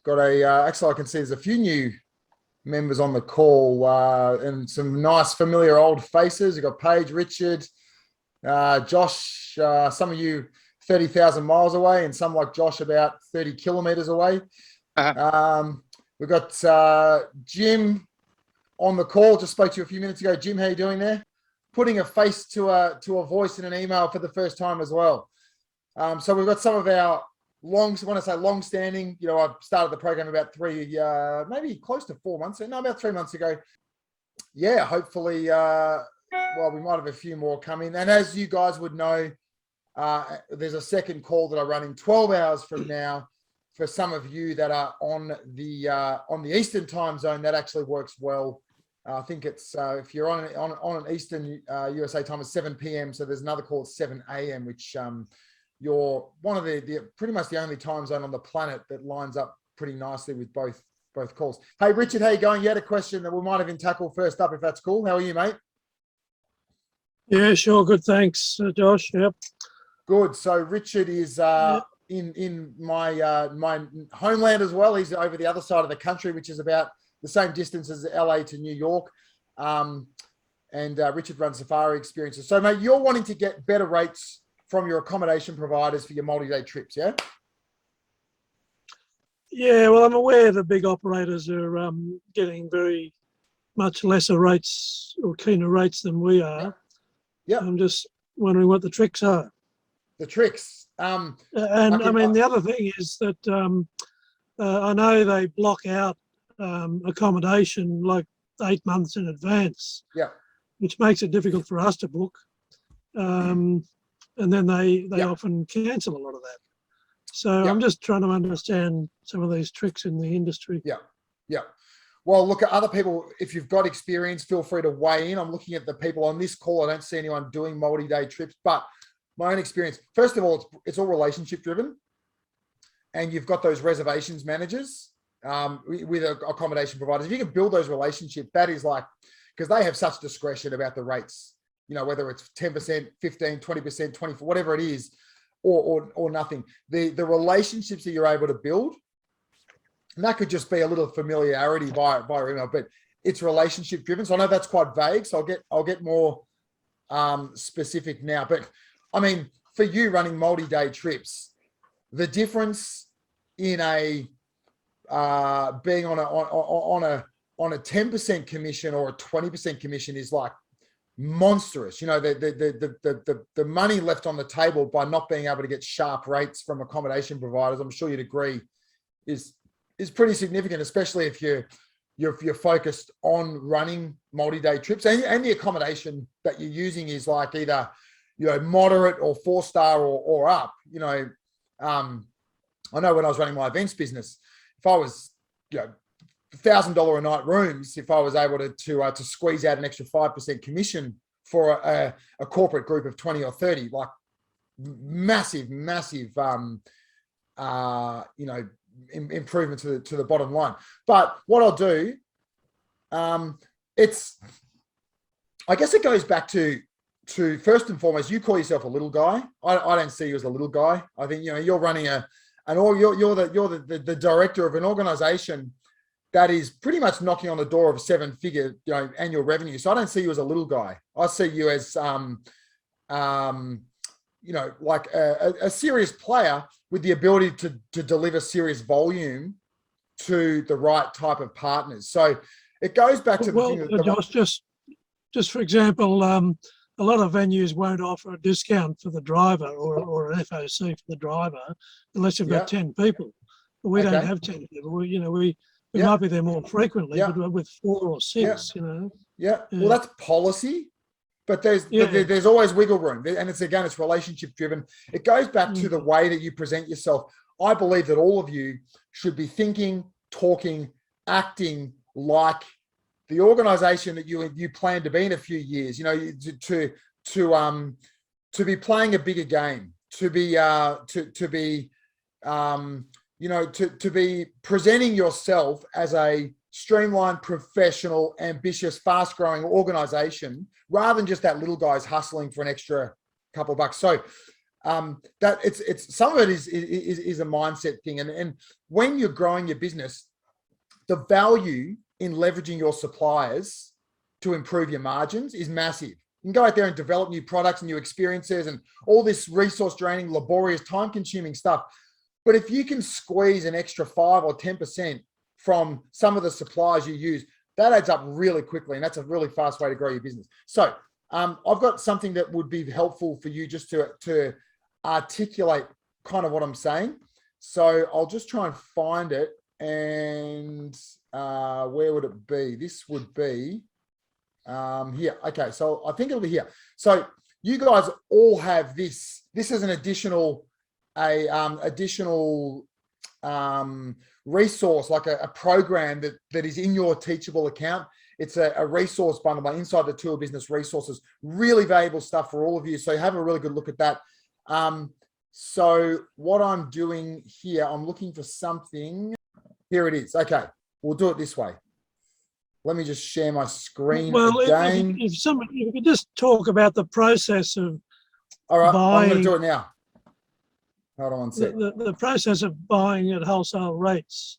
got actually I can see there's a few new members on the call and some nice familiar old faces. You've got Paige, Richard, Josh, some of you 30,000 miles away and some like Josh about 30 kilometers away. We've got Jim on the call, just spoke to you a few minutes ago. Jim, how you doing there? Putting a face to a voice in an email for the first time as well. So we've got some of our long-standing, I've started the program about maybe close to 4 months, about 3 months ago. Yeah, hopefully, we might have a few more coming. And as you guys would know, there's a second call that I run in 12 hours from now for some of you that are on the Eastern time zone. That actually works well. I think it's if you're on an Eastern USA time, it's 7 p.m. So there's another call at 7 a.m., which you're one of the pretty much the only time zone on the planet that lines up pretty nicely with both calls. Hey, Richard, how you going? You had a question that we might have in tackle first up, if that's cool. How are you, mate? Yeah, sure. Good. Thanks, Josh. Yep. Good. So Richard is in my homeland as well. He's over the other side of the country, which is about the same distance as LA to New York. And Richard runs Safari Experiences. So, mate, you're wanting to get better rates from your accommodation providers for your multi-day trips, yeah? Yeah, well, I'm aware the big operators are getting very much lesser rates or keener rates than we are. Yeah. I'm just wondering what the tricks are. The tricks. I mean, the other thing is that I know they block out accommodation like 8 months in advance. Yeah. Which makes it difficult for us to book. And then they often cancel a lot of that. So I'm just trying to understand some of these tricks in the industry. Yeah. Well, look at other people. If you've got experience, feel free to weigh in. I'm looking at the people on this call. I don't see anyone doing multi-day trips, but my own experience, first of all, it's all relationship driven. And you've got those reservations managers with accommodation providers. If you can build those relationships, that is like, because they have such discretion about the rates, whether it's 10%, 15, 20%, 24, whatever it is, or nothing. The relationships that you're able to build, and that could just be a little familiarity via email, but it's relationship driven. So I know that's quite vague. So I'll get more specific now. But I mean, for you running multi-day trips, the difference in being on a 10% commission or a 20% commission is like monstrous. The money left on the table by not being able to get sharp rates from accommodation providers, I'm sure you'd agree, is pretty significant, especially if you're focused on running multi-day trips and the accommodation that you're using is like either moderate or 4-star or up. I know when I was running my events business, if I was $1,000 a night rooms, if I was able to squeeze out an extra 5% commission for a corporate group of 20 or 30, like massive improvement to the bottom line. But what I'll do, I guess it goes back to first and foremost, you call yourself a little guy. I don't see you as a little guy. I think you're running you're the director of an organization that is pretty much knocking on the door of a 7-figure annual revenue. So I don't see you as a little guy. I see you as like a serious player with the ability to deliver serious volume to the right type of partners. So it goes back to Josh, just for example, a lot of venues won't offer a discount for the driver or an FOC for the driver unless you've got 10 people. But we don't have 10 people. We might be there more frequently, but with 4 or 6, Yeah. Well, that's policy, but there's always wiggle room. And it's relationship driven. It goes back to the way that you present yourself. I believe that all of you should be thinking, talking, acting like the organization that you plan to be in a few years, to be playing a bigger game, to be presenting yourself as a streamlined, professional, ambitious, fast-growing organization, rather than just that little guy's hustling for an extra couple of bucks. So that it's some of it is a mindset thing. And when you're growing your business, the value in leveraging your suppliers to improve your margins is massive. You can go out there and develop new products and new experiences and all this resource draining, laborious, time consuming stuff. But if you can squeeze an extra 5 or 10% from some of the suppliers you use, that adds up really quickly. And that's a really fast way to grow your business. So I've got something that would be helpful for you just to articulate kind of what I'm saying. So I'll just try and find it. And where would it be? This would be here. Okay, so I think it'll be here. So you guys all have this. This is an additional resource, like a program that is in your Teachable account. It's a resource bundle by Inside the Tour Business Resources. Really valuable stuff for all of you. So have a really good look at that. So what I'm doing here, I'm looking for something. Here it is. Okay, we'll do it this way. Let me just share my screen again. If you could just talk about the process of all right, buying, I'm going to do it now. Hold on one sec. The process of buying at wholesale rates.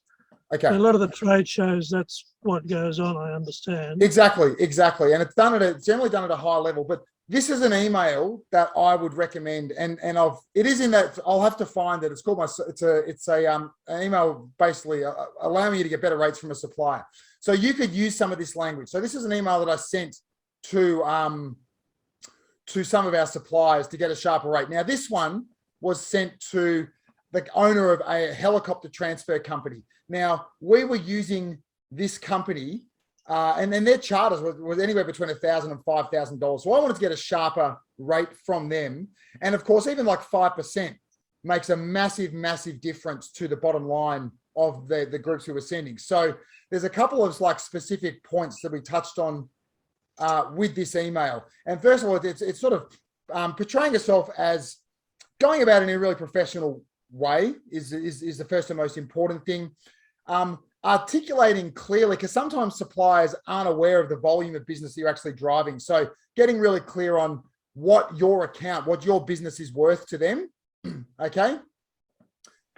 Okay. A lot of the trade shows, that's what goes on, I understand. Exactly. And it's generally done at a high level, but this is an email that I would recommend, and it is in that. I'll have to find it. It's called it's an email basically allowing you to get better rates from a supplier. So you could use some of this language. So this is an email that I sent to some of our suppliers to get a sharper rate. Now this one was sent to the owner of a helicopter transfer company. Now we were using this company. And then their charters was anywhere between $1,000 and $5,000. So I wanted to get a sharper rate from them. And of course, even like 5% makes a massive, massive difference to the bottom line of the groups we were sending. So there's a couple of like specific points that we touched on with this email. And first of all, it's sort of portraying yourself as going about it in a really professional way is the first and most important thing. Articulating clearly, because sometimes suppliers aren't aware of the volume of business that you're actually driving. So getting really clear on what your business is worth to them. Okay.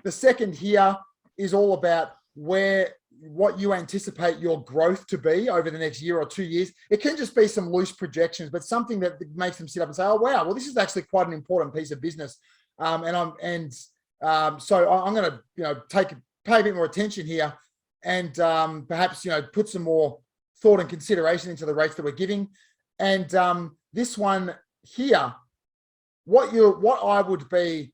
The second here is all about what you anticipate your growth to be over the next year or 2 years. It can just be some loose projections, but something that makes them sit up and say, oh, wow, well, this is actually quite an important piece of business. So I'm going to pay a bit more attention here. And perhaps, put some more thought and consideration into the rates that we're giving. And this one here, what I would be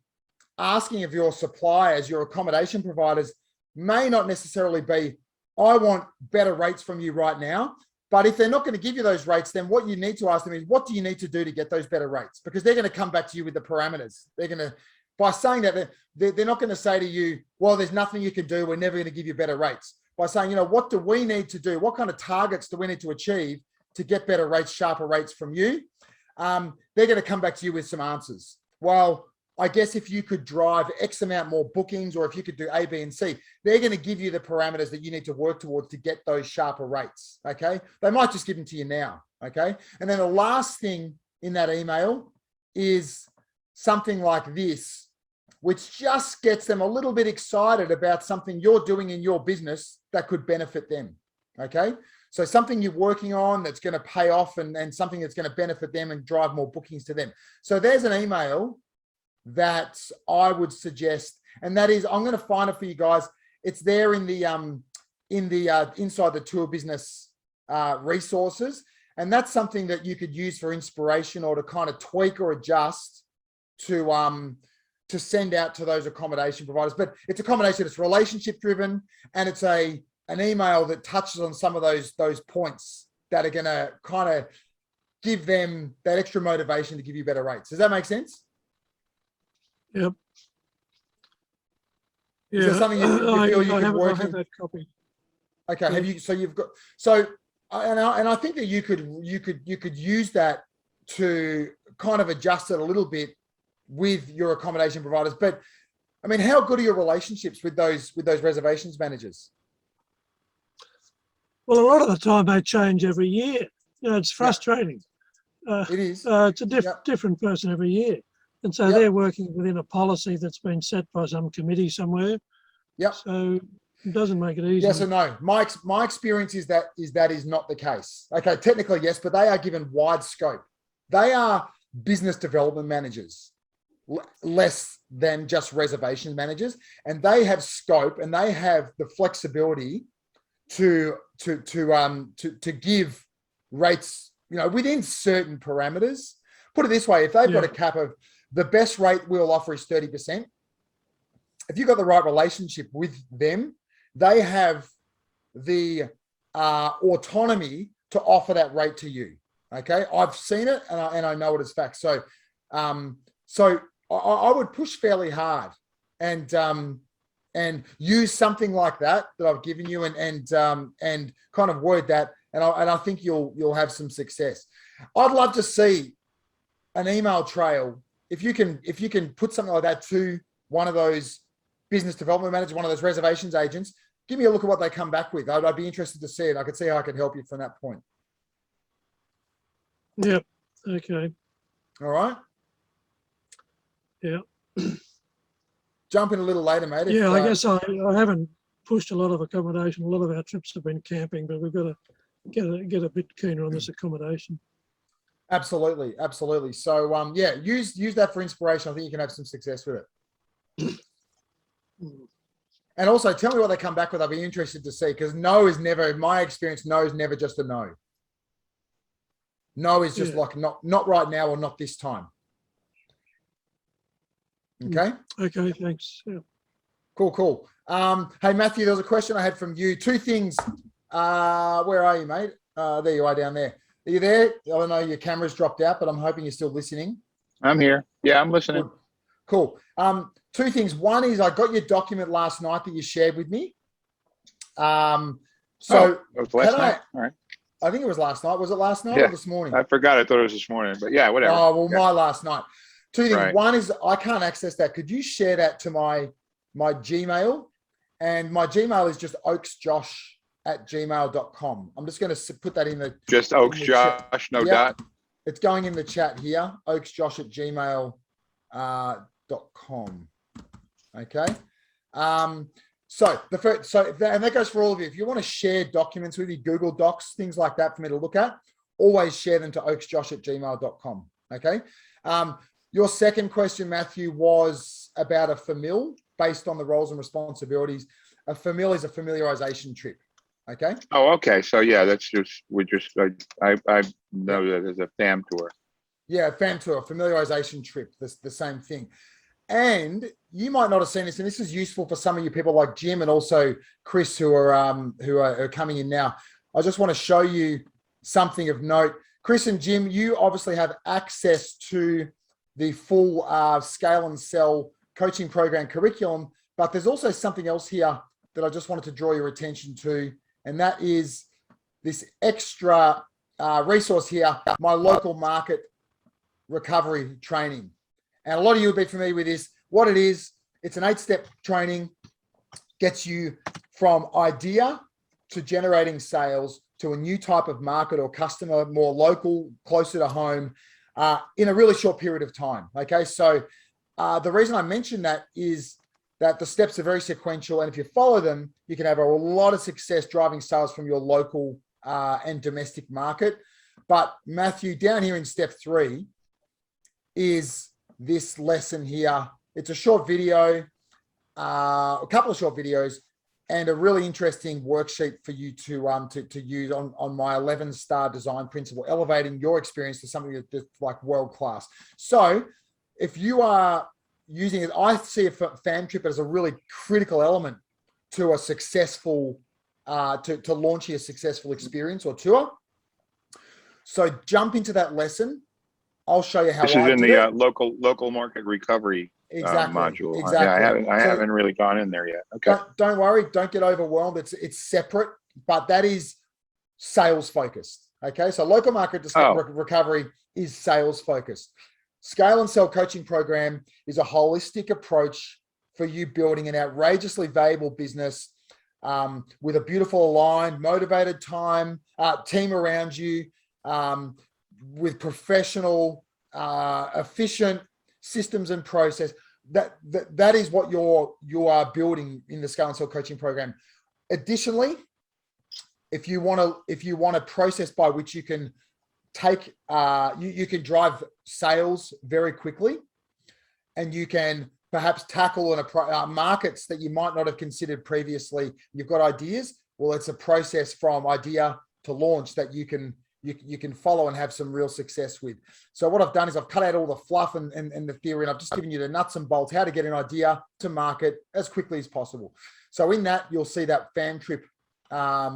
asking of your suppliers, your accommodation providers, may not necessarily be, I want better rates from you right now. But if they're not going to give you those rates, then what you need to ask them is, what do you need to do to get those better rates? Because they're going to come back to you with the parameters. They're going to, by saying that, they're not going to say to you, well, there's nothing you can do. We're never going to give you better rates. By saying, what do we need to do? What kind of targets do we need to achieve to get better rates, sharper rates from you? They're going to come back to you with some answers. Well, I guess if you could drive X amount more bookings, or if you could do A, B, and C, they're going to give you the parameters that you need to work towards to get those sharper rates. Okay. They might just give them to you now. Okay. And then the last thing in that email is something like this, which just gets them a little bit excited about something you're doing in your business that could benefit them. Okay. So something you're working on that's going to pay off, and something that's going to benefit them and drive more bookings to them. So there's an email that I would suggest, and that is, I'm going to find it for you guys. It's there in the Inside the Tour Business resources. And that's something that you could use for inspiration, or to kind of tweak or adjust to send out to those accommodation providers. But it's a combination. It's relationship driven, and it's an email that touches on some of those points that are going to kind of give them that extra motivation to give you better rates. Does that make sense? Yep. Is there something you feel you could work in? I have that copy. Okay. Yeah. Have you? So you've got. So, and I think that you could use that to kind of adjust it a little bit with your accommodation providers. But I mean, how good are your relationships with those reservations managers? Well, a lot of the time they change every year. It's frustrating. It is. It's a different person every year. And so they're working within a policy that's been set by some committee somewhere. Yep. So it doesn't make it easy. Yes or no? My experience is that is not the case. Okay, technically yes, but they are given wide scope. They are business development managers, less than just reservation managers, and they have scope and they have the flexibility to give rates, within certain parameters. Put it this way: if they've got a cap of the best rate we'll offer is 30%, if you've got the right relationship with them, they have the autonomy to offer that rate to you. Okay, I've seen it and I know it as fact. So, I would push fairly hard and use something like that I've given you and kind of word that, and I think you'll have some success. I'd love to see an email trail if you can put something like that to one of those business development managers, one of those reservations agents. Give me a look at what they come back with. I'd be interested to see it. I could see how I can help you from that point. Yep. Okay. All right. Yeah. Jump in a little later, mate. Yeah, I guess I haven't pushed a lot of accommodation. A lot of our trips have been camping, but we've got to get a bit keener on this accommodation. Absolutely. So use that for inspiration. I think you can have some success with it. And also tell me what they come back with. I'll be interested to see, because no is never, in my experience, no is never just a no. No is just like not right now or not this time. Okay. Okay, thanks. Yeah. Cool. Hey, Matthew, there was a question I had from you. Two things. Where are you, mate? There you are down there. Are you there? I don't know, your camera's dropped out, but I'm hoping you're still listening. I'm here. Yeah, I'm listening. Good. Cool. Two things. One is I got your document last night that you shared with me. It was last night. All right. I think it was last night. Was it last night or this morning? I forgot. I thought it was this morning, but yeah, whatever. Oh, well, my last night. Two things. Right. One is I can't access that. Could you share that to my Gmail? And my Gmail is just oaksjosh@gmail.com. I'm just going to put that in the just oaksjosh, no dot. It's going in the chat here. oaksjosh@gmail.com. Okay. So and that goes for all of you. If you want to share documents with you, Google Docs, things like that for me to look at, always share them to oaksjosh@gmail.com. Okay. Your second question, Matthew, was about a famil based on the roles and responsibilities. A famil is a familiarization trip. Okay. Oh, okay. So yeah, that's just I know that as a FAM tour. Yeah, FAM tour, familiarization trip. The same thing. And you might not have seen this, and this is useful for some of you people like Jim and also Chris who are coming in now. I just want to show you something of note. Chris and Jim, you obviously have access to the full Scale and Sell coaching program curriculum, but there's also something else here that I just wanted to draw your attention to, and that is this extra resource here, my local market recovery training. And a lot of you will be familiar with this. What it is, it's an 8-step training, gets you from idea to generating sales to a new type of market or customer, more local, closer to home, in a really short period of time. Okay, so the reason I mention that is that the steps are very sequential, and if you follow them, you can have a lot of success driving sales from your local and domestic market. But Matthew, down here in step 3 is this lesson here. It's a short video, a couple of short videos, and a really interesting worksheet for you to use on my 11-star design principle, elevating your experience to something that's like world class. So if you are using it, I see a FAM trip as a really critical element to a successful, to launching a successful experience or tour. So jump into that lesson. I'll show you how. This is in the local market recovery module. Exactly. Yeah, I haven't really gone in there yet. Okay. Don't worry. Don't get overwhelmed. It's separate, but that is sales focused. Okay. So local market recovery is sales focused. Scale and Sell coaching program is a holistic approach for you building an outrageously valuable business with a beautiful, aligned, motivated team around you, with professional, efficient systems and process. That is what you are building in the Scale and Sell coaching program. Additionally, if you want a process by which you can take you can drive sales very quickly, and you can perhaps tackle markets that you might not have considered previously. You've got ideas. Well, it's a process from idea to launch that you can follow and have some real success with. So what I've done is I've cut out all the fluff and the theory, and I've just given you the nuts and bolts, how to get an idea to market as quickly as possible. So in that, you'll see that fan trip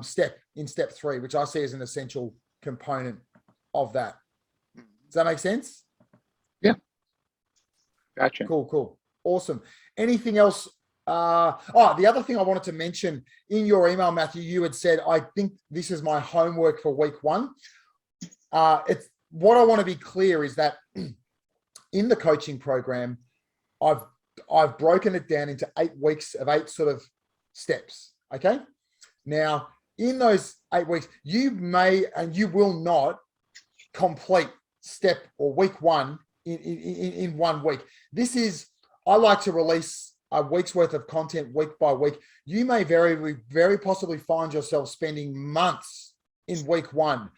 step in step 3, which I see as an essential component of that. Does that make sense? Yeah. Gotcha. Cool. Awesome. Anything else? The other thing I wanted to mention in your email, Matthew, you had said, I think this is my homework for week 1. It's what I want to be clear is that in the coaching program, I've broken it down into 8 weeks of 8 sort of steps. Okay. Now, in those 8 weeks, you may and you will not complete step or week 1 in 1 week. This is, I like to release a week's worth of content week by week. You may very possibly find yourself spending months in week 1,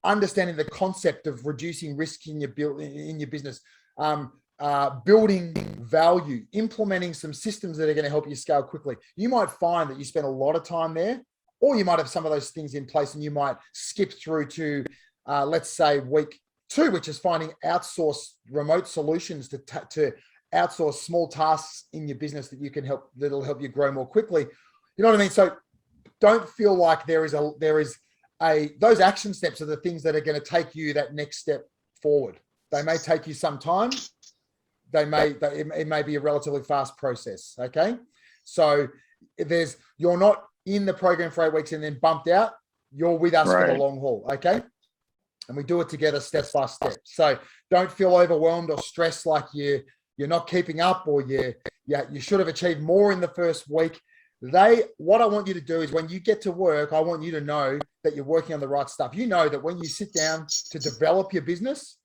understanding the concept of reducing risk in your business, building value, implementing some systems that are going to help you scale quickly. You might find that you spend a lot of time there, or you might have some of those things in place and you might skip through to, let's say, week 2, which is finding outsourced remote solutions to outsource small tasks in your business that'll help you grow more quickly. You know what I mean? So don't feel like there is those action steps are the things that are going to take you that next step forward. They may take you some time. It may be a relatively fast process. Okay. So you're not in the program for 8 weeks and then bumped out. You're with us for the long haul. Okay. And we do it together step by step. So don't feel overwhelmed or stressed like you're not keeping up, or you should have achieved more in the first week. What I want you to do is when you get to work, I want you to know that you're working on the right stuff. You know that when you sit down to develop your business,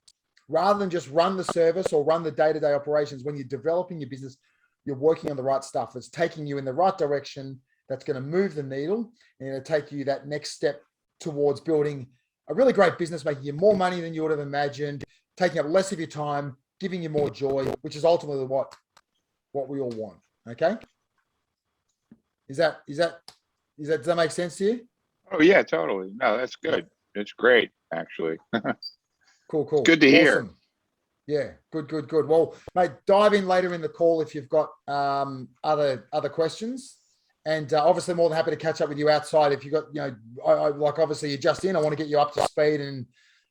rather than just run the service or run the day-to-day operations, when you're developing your business, you're working on the right stuff that's taking you in the right direction, that's going to move the needle, and it'll take you that next step towards building a really great business, making you more money than you would have imagined, taking up less of your time, giving you more joy, which is ultimately what we all want. Okay. Does that make sense to you? Oh yeah, totally. No, that's good. It's great, actually. Cool. Good to hear. Yeah, good. Well, mate, dive in later in the call if you've got other questions, and obviously more than happy to catch up with you outside if you've got, obviously you're just in. I want to get you up to speed and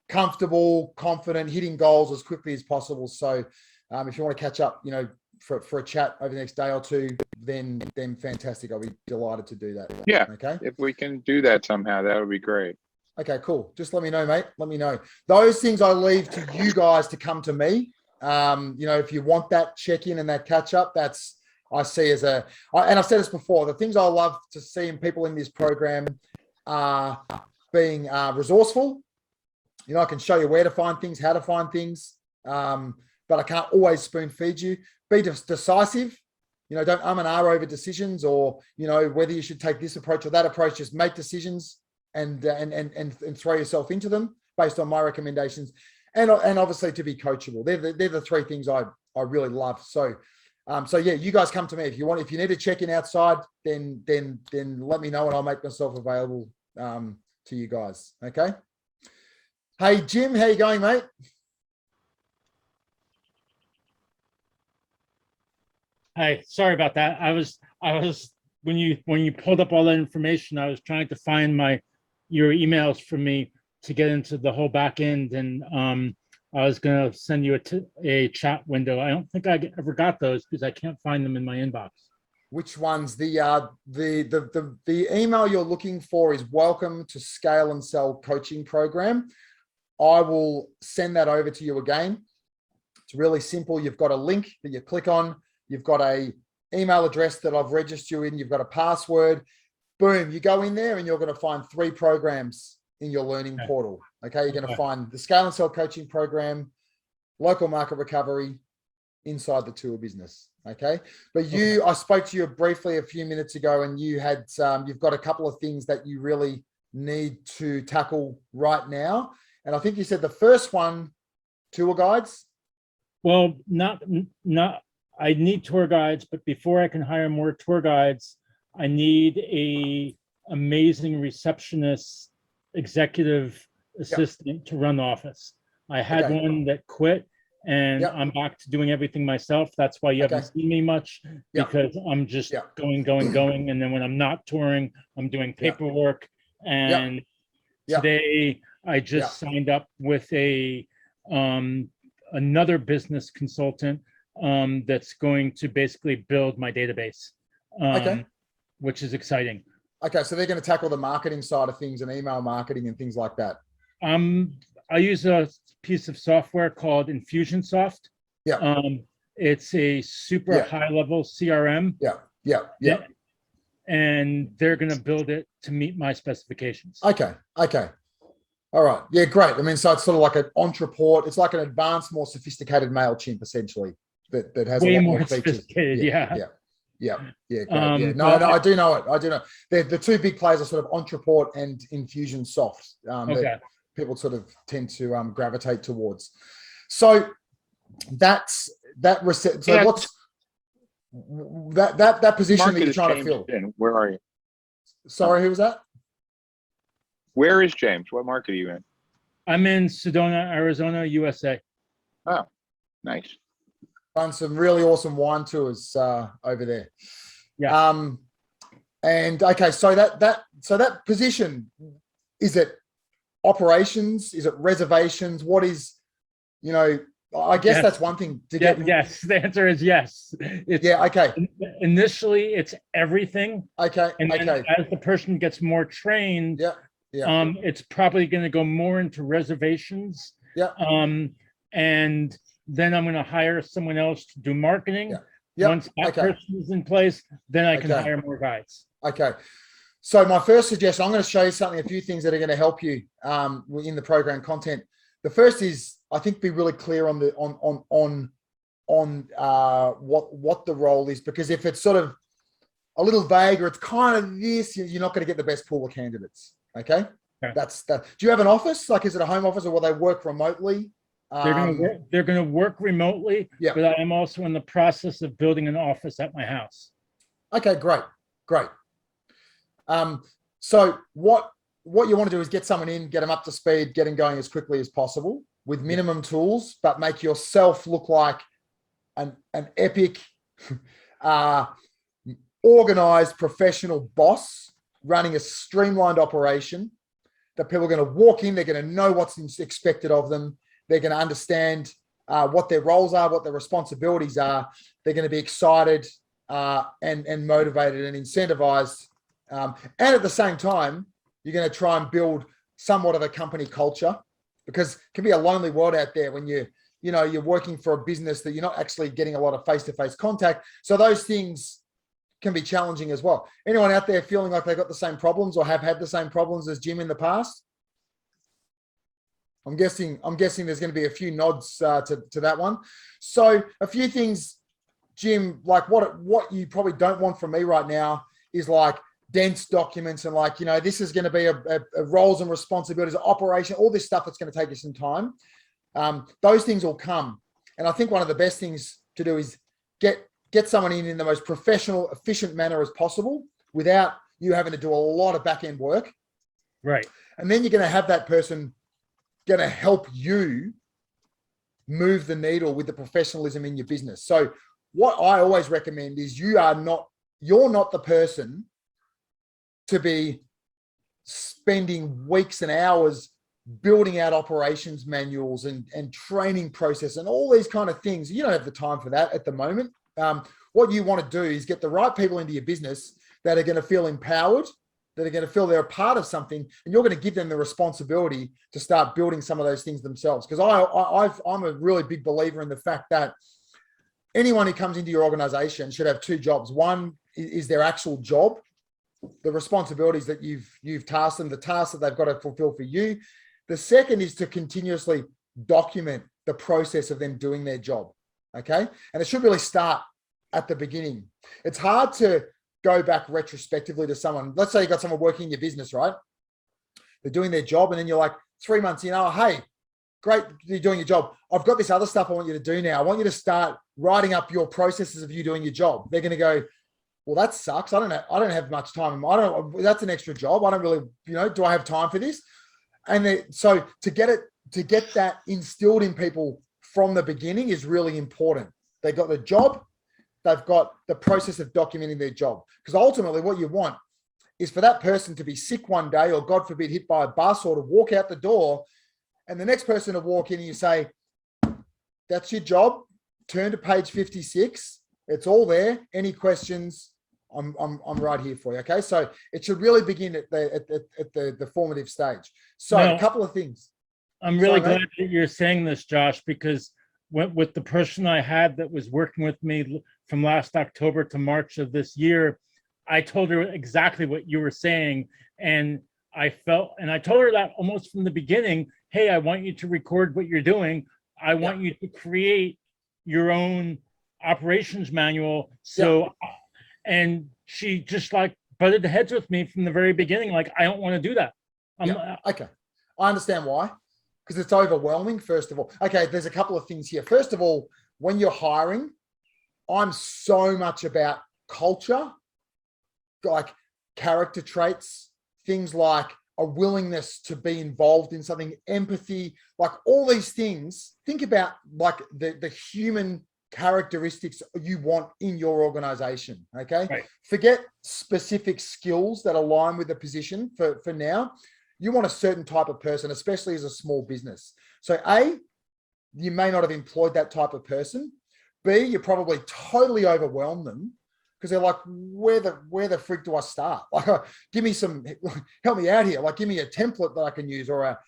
comfortable, confident, hitting goals as quickly as possible. So if you want to catch up, for a chat over the next day or 2, then fantastic. I'll be delighted to do that. Yeah. Okay. If we can do that somehow, that would be great. Okay, cool. Just let me know, mate. Let me know. Those things I leave to you guys to come to me. If you want that check-in and that catch-up, that's I see as and I've said this before, the things I love to see in people in this program are being resourceful. I can show you where to find things, how to find things, but I can't always spoon feed you. Be decisive. Don't and ah over decisions, or whether you should take this approach or that approach. Just make decisions and throw yourself into them based on my recommendations, and obviously to be coachable. They're the 3 things I really love. So yeah, you guys come to me if you want. If you need to check in outside, then let me know and I'll make myself available to you guys. Okay. Hey Jim, how you going, mate? Hi, sorry about that. I was when you pulled up all that information, I was trying to find your emails for me to get into the whole back end, and I was gonna send you a chat window. I don't think I ever got those because I can't find them in my inbox. Which ones? The email you're looking for is welcome to Scale and Sell coaching program. I will send that over to you again. It's really simple. You've got a link that you click on. You've got a email address that I've registered you in. You've got a password. Boom, you go in there and you're going to find 3 programs in your learning portal. Okay, you're going to find the Scale and Sell coaching program, local market recovery, inside the tour business. Okay. But I spoke to you briefly a few minutes ago, and you had, you've got a couple of things that you really need to tackle right now. And I think you said the first one, tour guides. Well, I need tour guides, but before I can hire more tour guides, I need a amazing receptionist, executive assistant to run the office. I had one that quit, and I'm back to doing everything myself. That's why you haven't seen me much, because I'm just going. And then when I'm not touring, I'm doing paperwork. And today I just signed up with another business consultant that's going to basically build my database, which is exciting. Okay, so they're going to tackle the marketing side of things and email marketing and things like that. I use a piece of software called Infusionsoft. It's a super high level CRM. And they're going to build it to meet my specifications. Okay. All right. Yeah, great. I mean, so it's sort of like an Entreport. It's like an advanced, more sophisticated MailChimp, essentially, that has way a lot more features. Sophisticated. Great. No, I do know it. The two big players are sort of Entreport and Infusionsoft. That people sort of tend to gravitate towards. So what's that position that you're trying to fill? Where are you? Sorry, who was that? Where is James? What market are you in? I'm in Sedona, Arizona, USA. Oh, nice. Run some really awesome wine tours over there. And okay, so that position, is it operations? Is it reservations? What is, I guess that's one thing to get. Yes, the answer is yes. Okay. Initially, it's everything. Okay. And then as the person gets more trained, it's probably going to go more into reservations. And then I'm going to hire someone else to do marketing. Once that person is in place, then I can hire more guides. Okay. So my first suggestion, I'm going to show you a few things that are going to help you in the program content. The first is, I think, be really clear on what the role is, because if it's sort of a little vague or it's kind of this, you're not going to get the best pool of candidates. Okay. That's that. Do you have an office? Like, is it a home office, or will they work remotely? They're going to work remotely, but I am also in the process of building an office at my house. Okay, great. So what you want to do is get someone in, get them up to speed, get them going as quickly as possible with minimum tools, but make yourself look like an epic, organized professional boss running a streamlined operation that people are going to walk in, they're going to know what's expected of them. They're going to understand what their roles are, what their responsibilities are. They're going to be excited and motivated and incentivized. And at the same time, you're going to try and build somewhat of a company culture, because it can be a lonely world out there when you're working for a business that you're not actually getting a lot of face-to-face contact. So those things can be challenging as well. Anyone out there feeling like they've got the same problems or have had the same problems as Jim in the past? I'm guessing there's going to be a few nods to that one. So a few things, Jim, like what you probably don't want from me right now is like dense documents and like, this is going to be a roles and responsibilities, operation, all this stuff that's going to take you some time. Those things will come. And I think one of the best things to do is get someone in the most professional, efficient manner as possible without you having to do a lot of back-end work. Right. And then you're going to have that person going to help you move the needle with the professionalism in your business. So what I always recommend is you're not the person to be spending weeks and hours building out operations manuals and training process and all these kind of things. You don't have the time for that at the moment. What you want to do is get the right people into your business that are going to feel empowered, that are going to feel they're a part of something, and you're going to give them the responsibility to start building some of those things themselves. Because I'm a really big believer in the fact that anyone who comes into your organization should have two jobs. One is their actual job, the responsibilities that you've tasked them, the tasks that they've got to fulfill for you. The second is to continuously document the process of them doing their job. Okay. And it should really start at the beginning. It's hard to go back retrospectively to someone. Let's say you got someone working in your business, right? They're doing their job, and then you're like 3 months in, oh, hey, great, you're doing your job. I've got this other stuff I want you to do now. I want you to start writing up your processes of you doing your job. They're going to go, well, that sucks. I don't have much time. That's an extra job. I don't really, do I have time for this? And so to get that instilled in people from the beginning is really important. They got the job, they've got the process of documenting their job. Because ultimately what you want is for that person to be sick one day, or God forbid, hit by a bus, or to walk out the door, and the next person to walk in and you say, that's your job. Turn to page 56. It's all there. Any questions? I'm right here for you. Okay. So it should really begin at the formative stage. So a couple of things. I'm really glad that you're saying this, Josh, because with the person I had that was working with me from last October to March of this year, I told her exactly what you were saying. And I told her that almost from the beginning, hey, I want you to record what you're doing. I want you to create your own operations manual. So, and she just like butted heads with me from the very beginning. Like, I don't want to do that. Okay. I understand why. Because it's overwhelming, first of all. Okay, there's a couple of things here. First of all, when you're hiring, I'm so much about culture, like character traits, things like a willingness to be involved in something, empathy, like all these things. Think about like the human characteristics you want in your organization, okay? Right. Forget specific skills that align with the position for now. You want a certain type of person, especially as a small business. So A, you may not have employed that type of person. B, you probably totally overwhelm them because they're like, where the frick do I start? Like, give me help me out here. Like, give me a template that I can use, or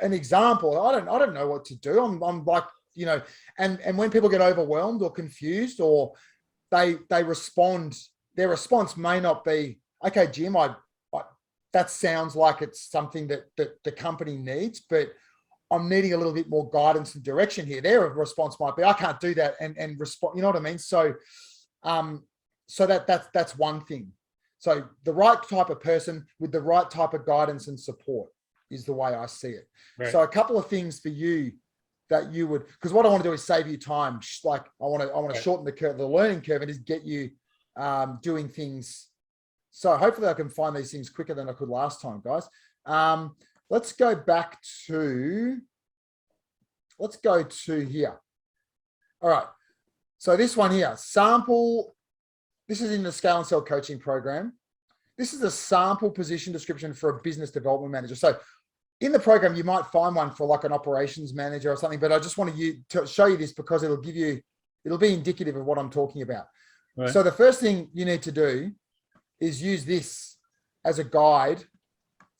an example. I don't know what to do. I'm like, and when people get overwhelmed or confused, or they respond, their response may not be, okay, Jim, that sounds like it's something that the company needs, but I'm needing a little bit more guidance and direction here. Their response might be, I can't do that, and respond. You know what I mean? So, that's one thing. So the right type of person with the right type of guidance and support is the way I see it. Right. So a couple of things for you that you would, because what I want to do is save you time. Like I want to shorten the learning curve, and just get you doing things. So hopefully I can find these things quicker than I could last time, guys. Let's go to here. All right. So this one here, sample. This is in the Scale and Sell coaching program. This is a sample position description for a business development manager. So in the program, you might find one for like an operations manager or something, but I just wanted to show you this because it'll be indicative of what I'm talking about. Right. So the first thing you need to do is use this as a guide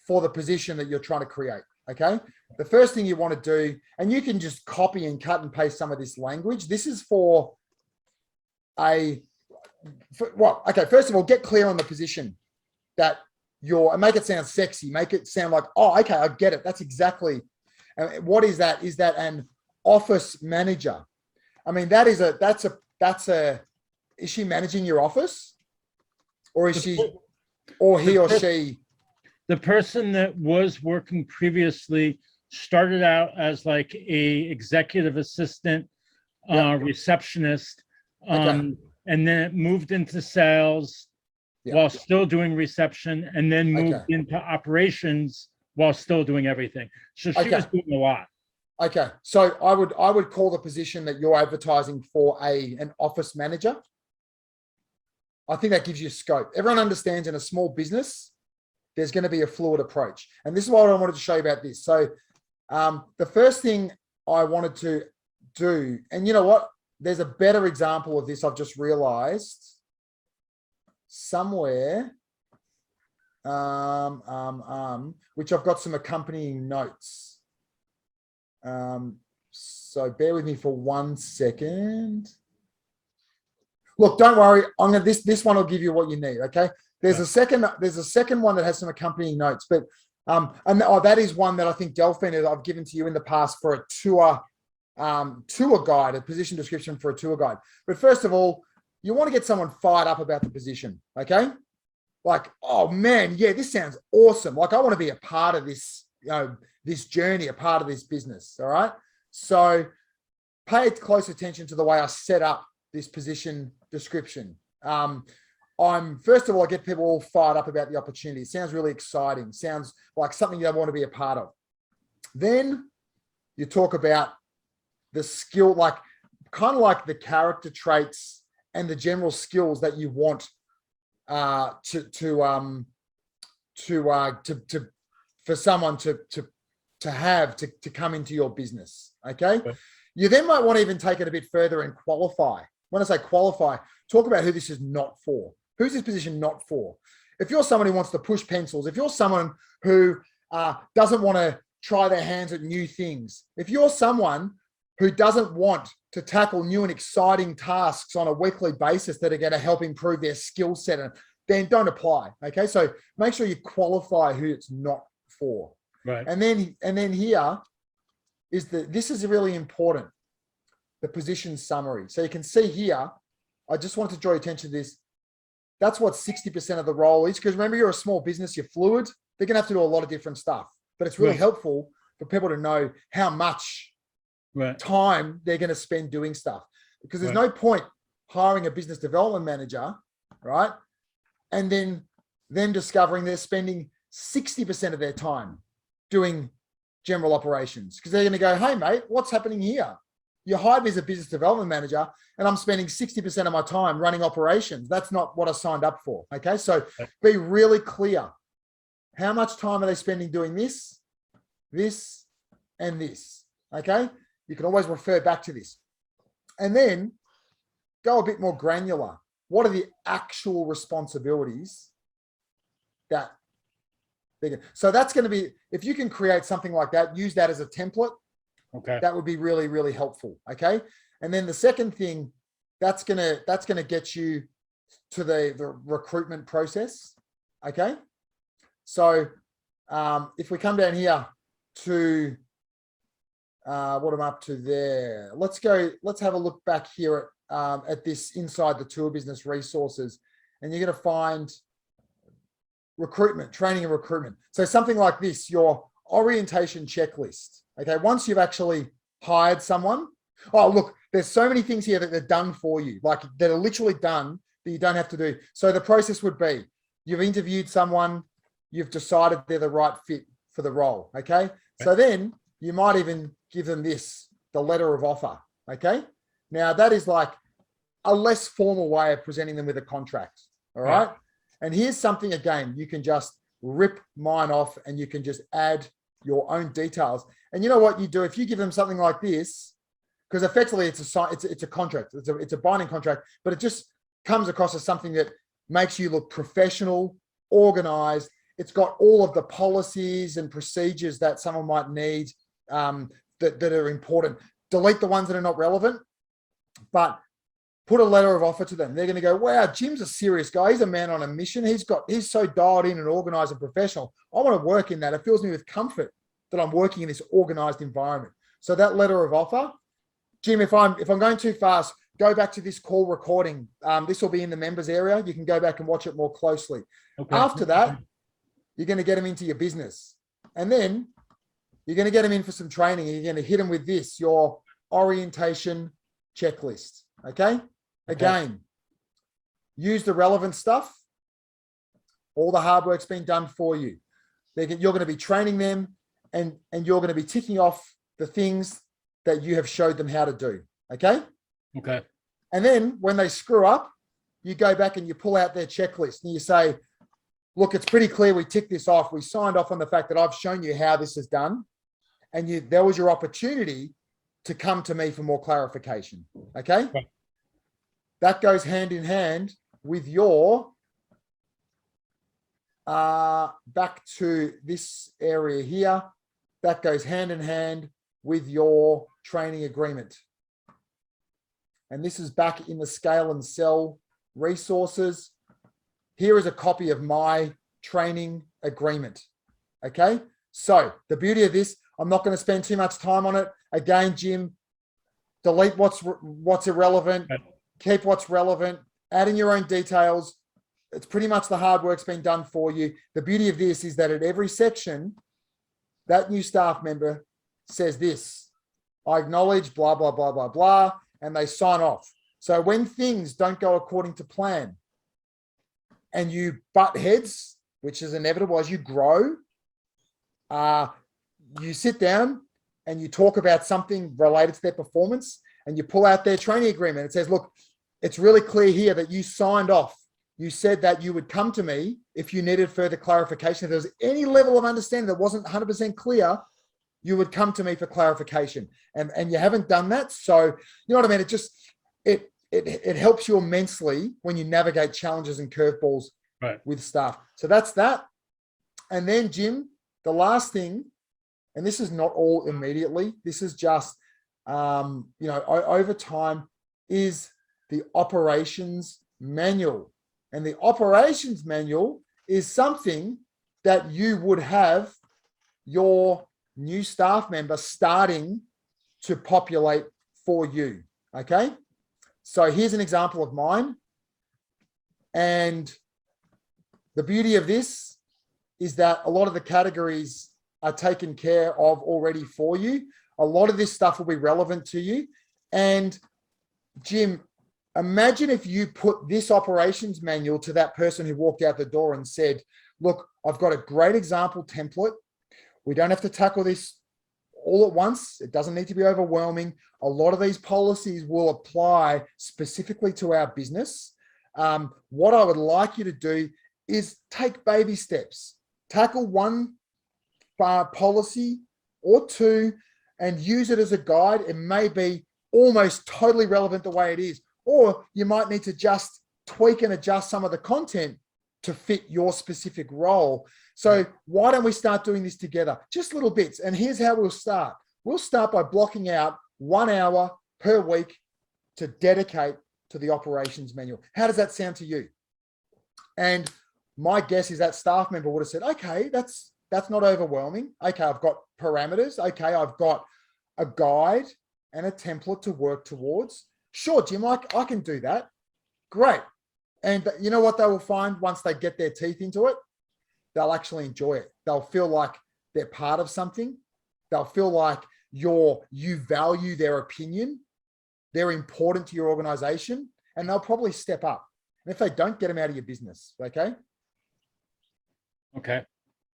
for the position that you're trying to create, okay? The first thing you want to do, and you can just copy and cut and paste some of this language. This is first of all, get clear on the position that and make it sound sexy. Make it sound like, oh, okay, I get it. That's exactly, what is that? Is that an office manager? I mean, is she managing your office? Or is she, or he or she? The person that was working previously started out as like a executive assistant, receptionist, and then it moved into sales while still doing reception, and then moved into operations while still doing everything. So she was doing a lot. Okay, so I would call the position that you're advertising for an office manager. I think that gives you scope. Everyone understands in a small business, there's going to be a fluid approach. And this is what I wanted to show you about this. So the first thing I wanted to do, and you know what? There's a better example of this I've just realized somewhere, which I've got some accompanying notes. So bear with me for 1 second. Look, don't worry. This one will give you what you need. Okay. There's a second one that has some accompanying notes, but that is one that I think Delphine, I've given to you in the past for a tour tour guide, a position description for a tour guide. But first of all, you want to get someone fired up about the position, okay? Like, oh man, yeah, this sounds awesome. Like, I want to be a part of this, this journey, a part of this business, all right? So pay close attention to the way I set up this position description. First of all, I get people all fired up about the opportunity. It sounds really exciting. Sounds like something you want to be a part of. Then you talk about the skill, like kind of like the character traits and the general skills that you want for someone to come into your business. Okay. You then might want to even take it a bit further and qualify. When I say qualify, talk about who this is not for. Who's this position not for? If you're someone who wants to push pencils, if you're someone who doesn't want to try their hands at new things, if you're someone who doesn't want to tackle new and exciting tasks on a weekly basis that are going to help improve their skill set, then don't apply. Okay, so make sure you qualify who it's not for. Right. And then here is this is really important, the position summary. So you can see here, I just want to draw your attention to this. That's what 60% of the role is, because remember, you're a small business, you're fluid. They're going to have to do a lot of different stuff, but it's really helpful for people to know how much time they're going to spend doing stuff, because there's no point hiring a business development manager, right? And then them discovering they're spending 60% of their time doing general operations, because they're going to go, hey mate, what's happening here? You hired me as a business development manager and I'm spending 60% of my time running operations. That's not what I signed up for. Okay. So be really clear. How much time are they spending doing this, this, and this? Okay. You can always refer back to this. And then go a bit more granular. What are the actual responsibilities that so that's going to be, if you can create something like that, use that as a template. Okay. That would be really, really helpful. Okay. And then the second thing, that's going to get you to the recruitment process. Okay. So if we come down here to what I'm up to there, let's have a look back here at this inside the tour business resources, and you're going to find recruitment, training and recruitment. So something like this, your orientation checklist. Okay. Once you've actually hired someone, oh, look, there's so many things here that they're done for you, like that are literally done that you don't have to do. So the process would be, you've interviewed someone, you've decided they're the right fit for the role. Okay. So then you might even give them this, the letter of offer. Okay. Now that is like a less formal way of presenting them with a contract. All right. And here's something, again, you can just rip mine off and you can just add your own details. And you know what you do if you give them something like this, because effectively it's a contract, it's a binding contract, but it just comes across as something that makes you look professional, organized. It's got all of the policies and procedures that someone might need that are important. Delete the ones that are not relevant, but put a letter of offer to them. They're going to go, wow, Jim's a serious guy. He's a man on a mission. He's so dialed in and organized and professional. I want to work in that. It fills me with comfort that I'm working in this organized environment. So that letter of offer, Jim, if I'm going too fast, go back to this call recording. This will be in the members area. You can go back and watch it more closely. Okay. After that, you're going to get them into your business. And then you're going to get them in for some training. And you're going to hit them with this, your orientation checklist. Okay. Again, use the relevant stuff. All the hard work's been done for you. You're going to be training them and you're going to be ticking off the things that you have showed them how to do. Okay. Okay. And then when they screw up, you go back and you pull out their checklist and you say, look, it's pretty clear we ticked this off. We signed off on the fact that I've shown you how this is done. And there was your opportunity to come to me for more clarification. Okay. Right. That goes hand in hand with your, back to this area here, that goes hand in hand with your training agreement. And this is back in the Scale and Sell resources. Here is a copy of my training agreement. Okay. So the beauty of this, I'm not going to spend too much time on it. Again, Jim, delete what's irrelevant, Right. keep what's relevant, add in your own details. It's pretty much the hard work's been done for you. The beauty of this is that at every section, that new staff member says this: I acknowledge blah, blah, blah, blah, blah, and they sign off. So when things don't go according to plan and you butt heads, which is inevitable as you grow, you sit down and you talk about something related to their performance and you pull out their training agreement. It says, look, it's really clear here that you signed off. You said that you would come to me if you needed further clarification. If there was any level of understanding that wasn't 100% clear, you would come to me for clarification. And you haven't done that. So, you know what I mean? It helps you immensely when you navigate challenges and curveballs with staff. So that's that. And then, Jim, the last thing, and this is not all immediately, this is just, over time, is the operations manual. And the operations manual is something that you would have your new staff member starting to populate for you. Okay. So here's an example of mine. And the beauty of this is that a lot of the categories are taken care of already for you. A lot of this stuff will be relevant to you. And Jim, imagine if you put this operations manual to that person who walked out the door and said, look, I've got a great example template. We don't have to tackle this all at once. It doesn't need to be overwhelming. A lot of these policies will apply specifically to our business. What I would like you to do is take baby steps. Tackle one policy or two and use it as a guide. It may be almost totally relevant the way it is, or you might need to just tweak and adjust some of the content to fit your specific role. So why don't we start doing this together? Just little bits. And here's how we'll start. We'll start by blocking out 1 hour per week to dedicate to the operations manual. How does that sound to you? And my guess is that staff member would have said, okay, that's not overwhelming. Okay, I've got parameters. Okay, I've got a guide and a template to work towards. Sure, Jim, I can do that. Great. And you know what they will find once they get their teeth into it? They'll actually enjoy it. They'll feel like they're part of something. They'll feel like you value their opinion. They're important to your organization, and they'll probably step up. And if they don't, get them out of your business. Okay. Okay.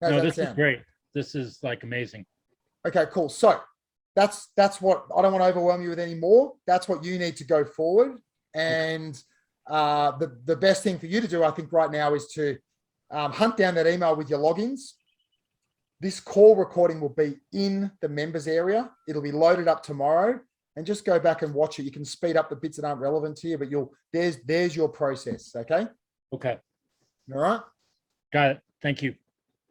How's No, that this sound? is great. This is like amazing. Okay, cool. So that's what I don't want to overwhelm you with anymore. That's what you need to go forward. And the best thing for you to do, I think, right now is to hunt down that email with your logins. This call recording will be in the members area. It'll be loaded up tomorrow, and just go back and watch it. You can speed up the bits that aren't relevant to you, but there's your process. Okay. Okay. All right. Got it. Thank you.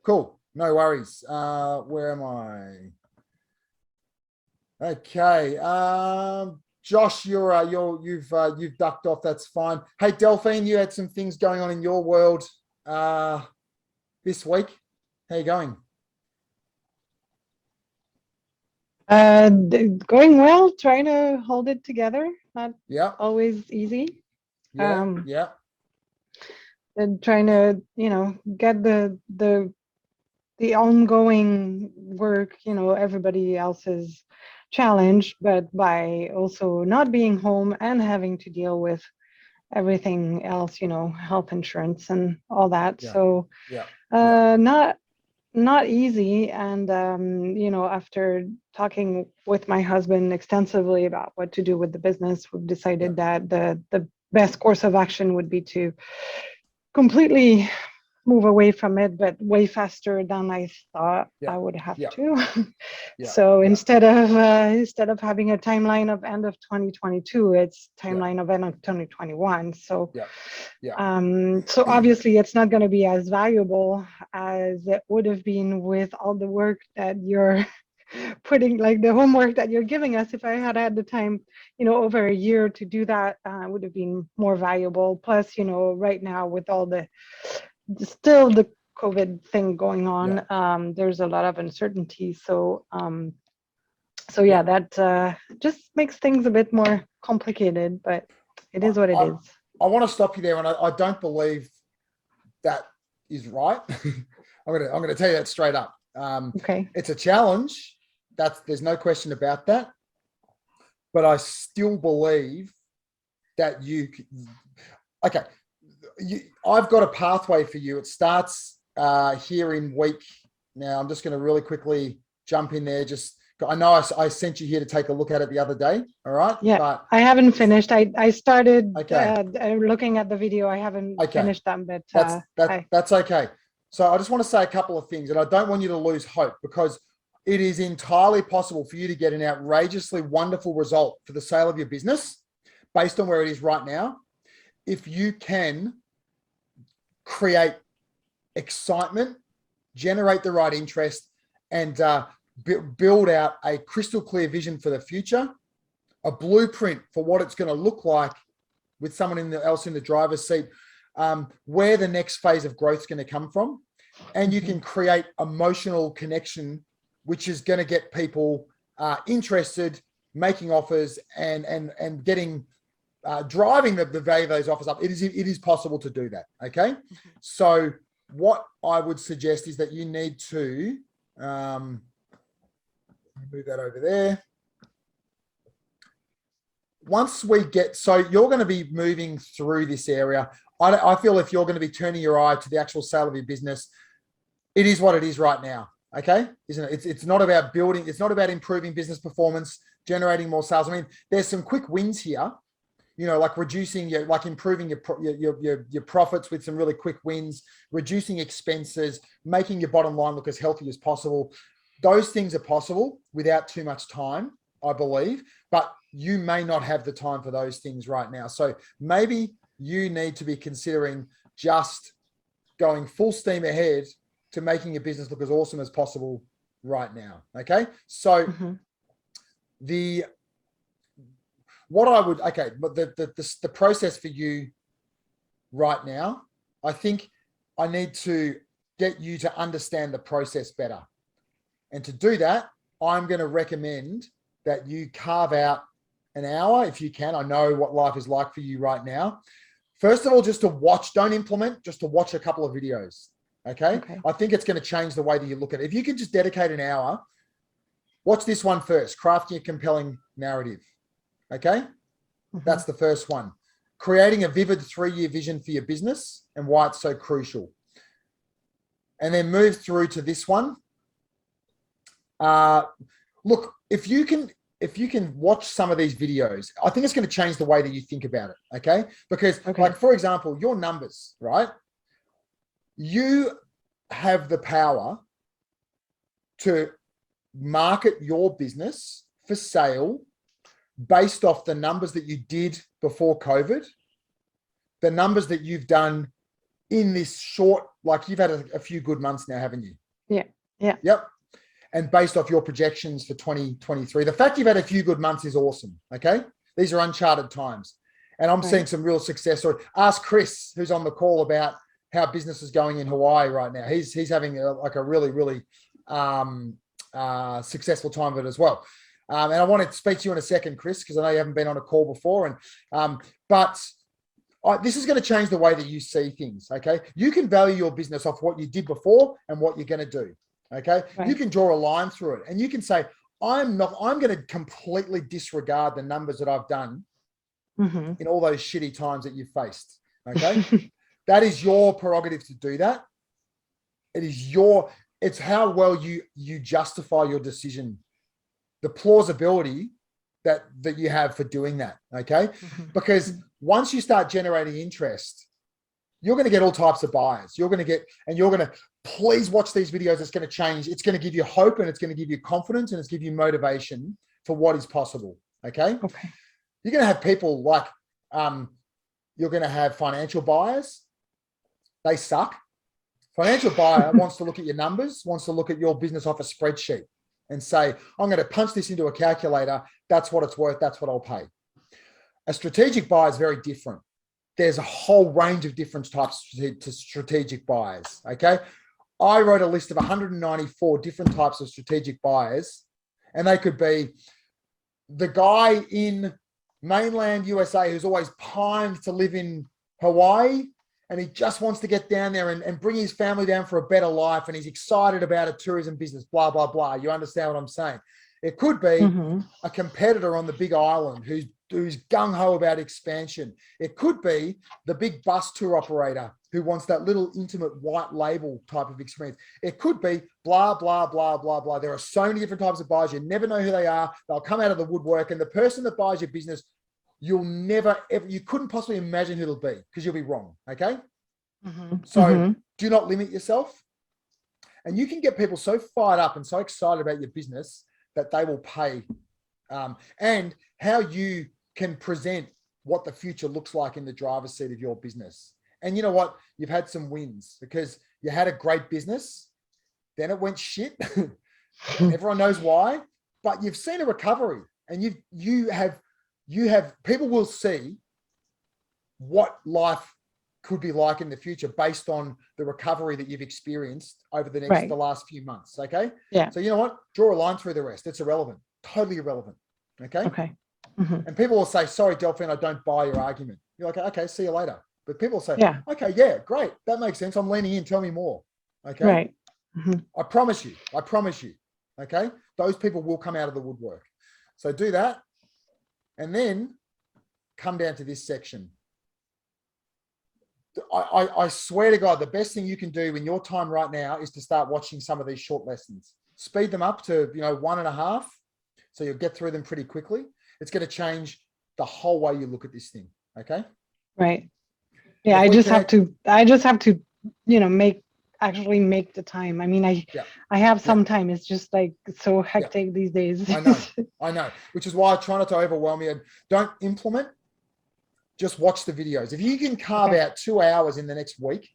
Cool. No worries. Where am I? Okay. Josh, you've ducked off. That's fine. Hey, Delphine, you had some things going on in your world this week. How you going? Going well, trying to hold it together. Not always easy. Yeah. And trying to, get the ongoing work, everybody else's challenge, but by also not being home and having to deal with everything else, health insurance and all that. So not easy. And after talking with my husband extensively about what to do with the business, we've decided that the best course of action would be to completely move away from it, but way faster than I thought I would have to. So instead of having a timeline of end of 2022, it's timeline of end of 2021. So so obviously it's not going to be as valuable as it would have been with all the work that you're putting, like the homework that you're giving us. If I had the time, over a year to do that, would have been more valuable. Plus, right now with all the COVID thing going on, there's a lot of uncertainty. So So yeah, that just makes things a bit more complicated, but it is what it is. I want to stop you there, and I don't believe that is right. I'm gonna tell you that straight up. Okay. It's a challenge. There's no question about that. But I still believe that I've got a pathway for you. It starts here in week. Now I'm just going to really quickly jump in there. I know I sent you here to take a look at it the other day. All right. Yeah, but I haven't finished. I started Okay. looking at the video. I haven't finished them, but that's okay. So I just want to say a couple of things, and I don't want you to lose hope, because it is entirely possible for you to get an outrageously wonderful result for the sale of your business based on where it is right now, if you can create excitement, generate the right interest, and build out a crystal clear vision for the future, a blueprint for what it's going to look like with someone else in the driver's seat, where the next phase of growth is going to come from. And you can create emotional connection, which is going to get people interested, making offers, and getting driving the value of those offers up. It is possible to do that. Okay. So what I would suggest is that you need to move that over there. Once we get, so you're going to be moving through this area. I feel if you're going to be turning your eye to the actual sale of your business, it is what it is right now. Okay. Isn't it? It's not about building. It's not about improving business performance, generating more sales. I mean, there's some quick wins here, like improving your profits with some really quick wins, reducing expenses, making your bottom line look as healthy as possible. Those things are possible without too much time, I believe, but you may not have the time for those things right now. So maybe you need to be considering just going full steam ahead to making your business look as awesome as possible right now. Okay. So the process for you right now, I think I need to get you to understand the process better. And to do that, I'm going to recommend that you carve out an hour if you can. I know what life is like for you right now. First of all, just to watch, don't implement, just to watch a couple of videos. Okay. I think it's going to change the way that you look at it. If you can just dedicate an hour, watch this one first, crafting a compelling narrative. Okay. That's the first one. Creating a vivid 3-year vision for your business and why it's so crucial. And then move through to this one. Look, if you can watch some of these videos, I think it's going to change the way that you think about it. Okay. Because like, for example, your numbers, right? You have the power to market your business for sale based off the numbers that you did before COVID, the numbers that you've done in this short, like you've had a few good months now, haven't you? Yeah. Yeah. Yep. And based off your projections for 2023, the fact you've had a few good months is awesome. Okay. These are uncharted times. And I'm seeing some real success. Or ask Chris, who's on the call, about how business is going in Hawaii right now. He's having a really, really successful time of it as well. And I want to speak to you in a second, Chris, because I know you haven't been on a call before. And this is going to change the way that you see things. Okay. You can value your business off what you did before and what you're going to do. Okay. You can draw a line through it and you can say, I'm going to completely disregard the numbers that I've done in all those shitty times that you've faced. Okay. That is your prerogative to do that. It's how well you justify your decision, the plausibility that you have for doing that. Okay. Because once you start generating interest, you're going to get all types of buyers. You're going to please watch these videos. It's going to change. It's going to give you hope, and it's going to give you confidence, and it's give you motivation for what is possible. Okay. You're going to have people like, you're going to have financial buyers. They suck. Financial buyer wants to look at your numbers, wants to look at your business off a spreadsheet and say, I'm going to punch this into a calculator. That's what it's worth. That's what I'll pay. A strategic buyer is very different. There's a whole range of different types to strategic buyers. Okay. I wrote a list of 194 different types of strategic buyers, And they could be the guy in mainland USA who's always pined to live in Hawaii, and he just wants to get down there and bring his family down for a better life, and he's excited about a tourism business, blah, blah, blah. You understand what I'm saying? It could be a competitor on the big island who's gung-ho about expansion. It could be the big bus tour operator who wants that little intimate white label type of experience. It could be blah, blah, blah, blah, blah. There are so many different types of buyers. You never know who they are. They'll come out of the woodwork, and the person that buys your business, you'll never, ever, you couldn't possibly imagine who it'll be, because you'll be wrong, okay? So do not limit yourself. And you can get people so fired up and so excited about your business that they will pay. And how you can present what the future looks like in the driver's seat of your business. And you know what? You've had some wins because you had a great business, then it went shit. Everyone knows why, but you've seen a recovery, and you have people will see what life could be like in the future based on the recovery that you've experienced over the last few months. Okay. Yeah. So you know what? Draw a line through the rest. It's irrelevant, totally irrelevant. Okay. Okay. And people will say, sorry, Delphine, I don't buy your argument. You're like, okay, see you later. But people say, Yeah. okay, yeah, great. That makes sense. I'm leaning in. Tell me more. Okay. Right. I promise you. Okay. Those people will come out of the woodwork. So do that. And then come down to this section. I swear to God, the best thing you can do in your time right now is to start watching some of these short lessons. Speed them up to 1.5, so you'll get through them pretty quickly. It's going to change the whole way you look at this thing. Okay. Right. Yeah. I just have to, make the time. I mean, I have some time. It's just like so hectic these days. I know, which is why I try not to overwhelm you, and don't implement. Just watch the videos. If you can carve out 2 hours in the next week,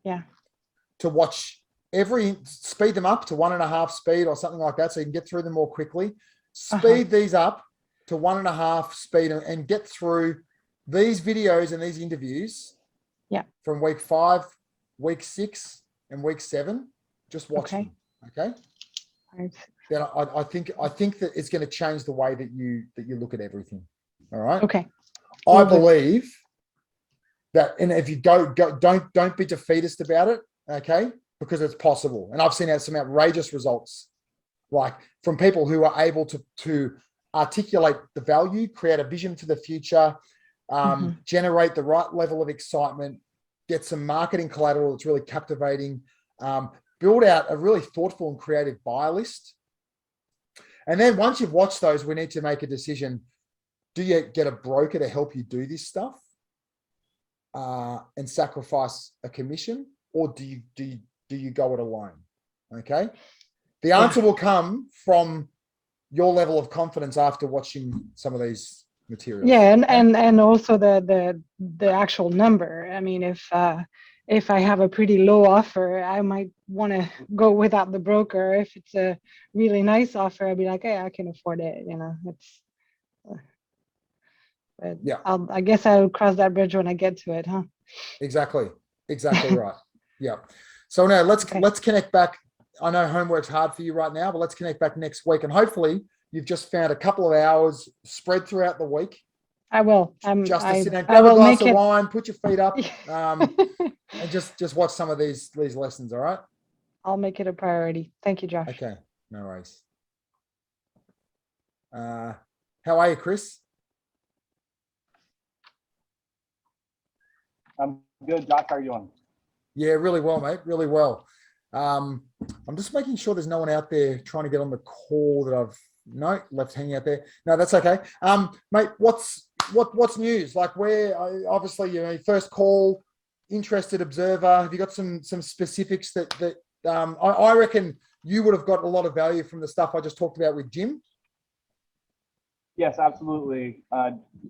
to watch speed them up to 1.5 speed or something like that, so you can get through them more quickly. Speed these up to 1.5 speed and get through these videos and these interviews. From week 5, week 6, and week 7. Just watch them. Okay. Then I think that it's going to change the way that you look at everything. All right. Okay. I believe that, and if you don't be defeatist about it, okay, because it's possible. And I've seen some outrageous results, like from people who are able to articulate the value, create a vision for the future, generate the right level of excitement, get some marketing collateral that's really captivating, build out a really thoughtful and creative buyer list. And then once you've watched those, we need to make a decision. Do you get a broker to help you do this stuff and sacrifice a commission, or do you go it alone? Okay. The answer will come from your level of confidence after watching some of these materials. Yeah, and also the actual number. I mean, if I have a pretty low offer, I might want to go without the broker. If it's a really nice offer, I'll be like, hey, I can afford it. It's. But I guess I'll cross that bridge when I get to it, huh? Exactly right. Yeah. So now let's connect back. I know homework's hard for you right now, but let's connect back next week, and hopefully you've just found a couple of hours spread throughout the week. I will. Just to sit down, grab a glass of wine, put your feet up, and just watch some of these lessons. All right. I'll make it a priority. Thank you, Josh. Okay. No worries. How are you, Chris? I'm good. Josh, how are you doing? Yeah, really well, mate. Really well. I'm just making sure there's no one out there trying to get on the call that I've left hanging out there. No, that's okay. Mate, what's news? Like, where obviously first call, interested observer. Have you got some specifics that I reckon you would have got a lot of value from the stuff I just talked about with Jim? Yes, absolutely.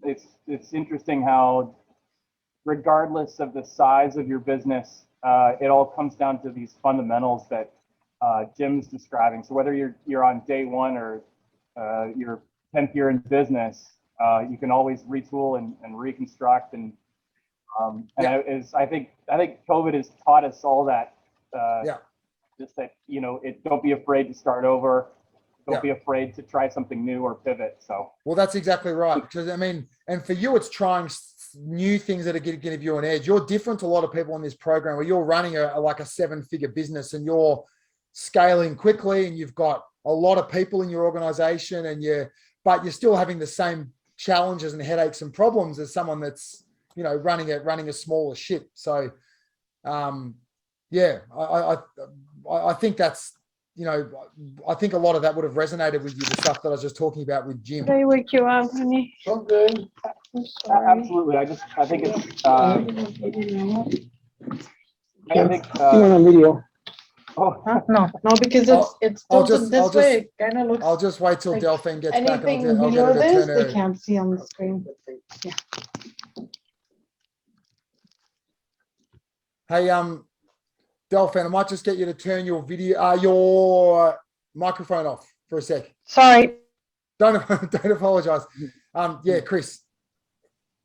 It's interesting how, regardless of the size of your business, it all comes down to these fundamentals that Jim's describing. So whether you're on day one or your 10th year in business, you can always retool and reconstruct. I think COVID has taught us all that. Just that don't be afraid to start over. don't be afraid to try something new or pivot. So, well, that's exactly right. Because I mean, and for you, it's trying new things that are going to give you an edge. You're different to a lot of people in this program where you're running like a 7-figure business and you're scaling quickly and you've got a lot of people in your organization but you're still having the same challenges and headaches and problems as someone that's, you know, running a smaller ship. So, yeah, I think that's, you know, I think a lot of that would have resonated with you, the stuff that I was just talking about with Jim. Did I wake you up, honey? Okay. I'm sorry. absolutely. I think it's, I think, on video. oh, Huh? No, because it's I'll tilted this way. It kind of looks. I'll just wait till like Delphine gets back anything and I'll get below her to this, turn they her. can't see on the screen. Yeah. Hey, Delphine, I might just get you to turn your your microphone off for a sec. Sorry. Don't apologize. Yeah, Chris.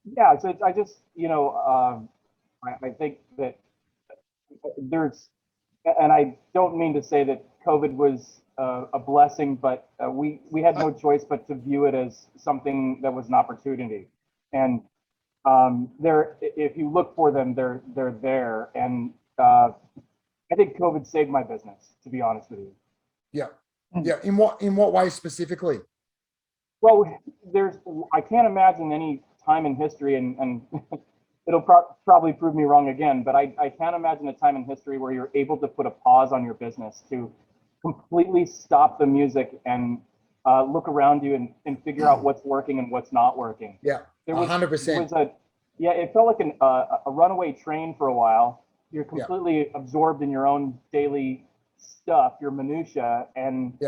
yeah. So I just, you know, I think that there's, and I don't mean to say that COVID was a blessing, but we had no choice but to view it as something that was an opportunity. And if you look for them, they're there. And I think COVID saved my business, to be honest with you. Yeah. Yeah. In what way specifically? Well, I can't imagine any time in history, and it'll probably prove me wrong again, but I can't imagine a time in history where you're able to put a pause on your business, to completely stop the music and look around you and figure out what's working and what's not working. Yeah, 100%. It felt like a runaway train for a while. You're completely absorbed in your own daily stuff, your minutia, and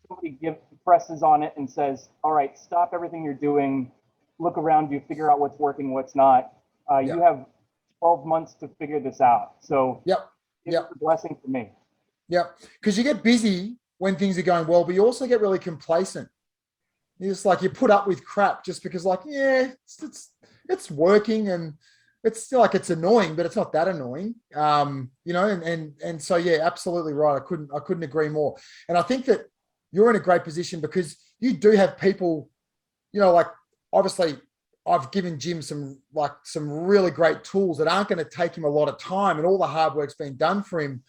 somebody presses on it and says, all right, stop everything you're doing, look around you, figure out what's working, what's not. You have 12 months to figure this out. So it's a blessing for me. Yeah, because you get busy when things are going well, but you also get really complacent. You're just like, you put up with crap just because, like, yeah, it's working, and it's still like, it's annoying, but it's not that annoying. You know, and so yeah, absolutely right. I couldn't agree more. And I think that you're in a great position because you do have people, you know, like, obviously I've given Jim some really great tools that aren't going to take him a lot of time, and all the hard work's been done for him.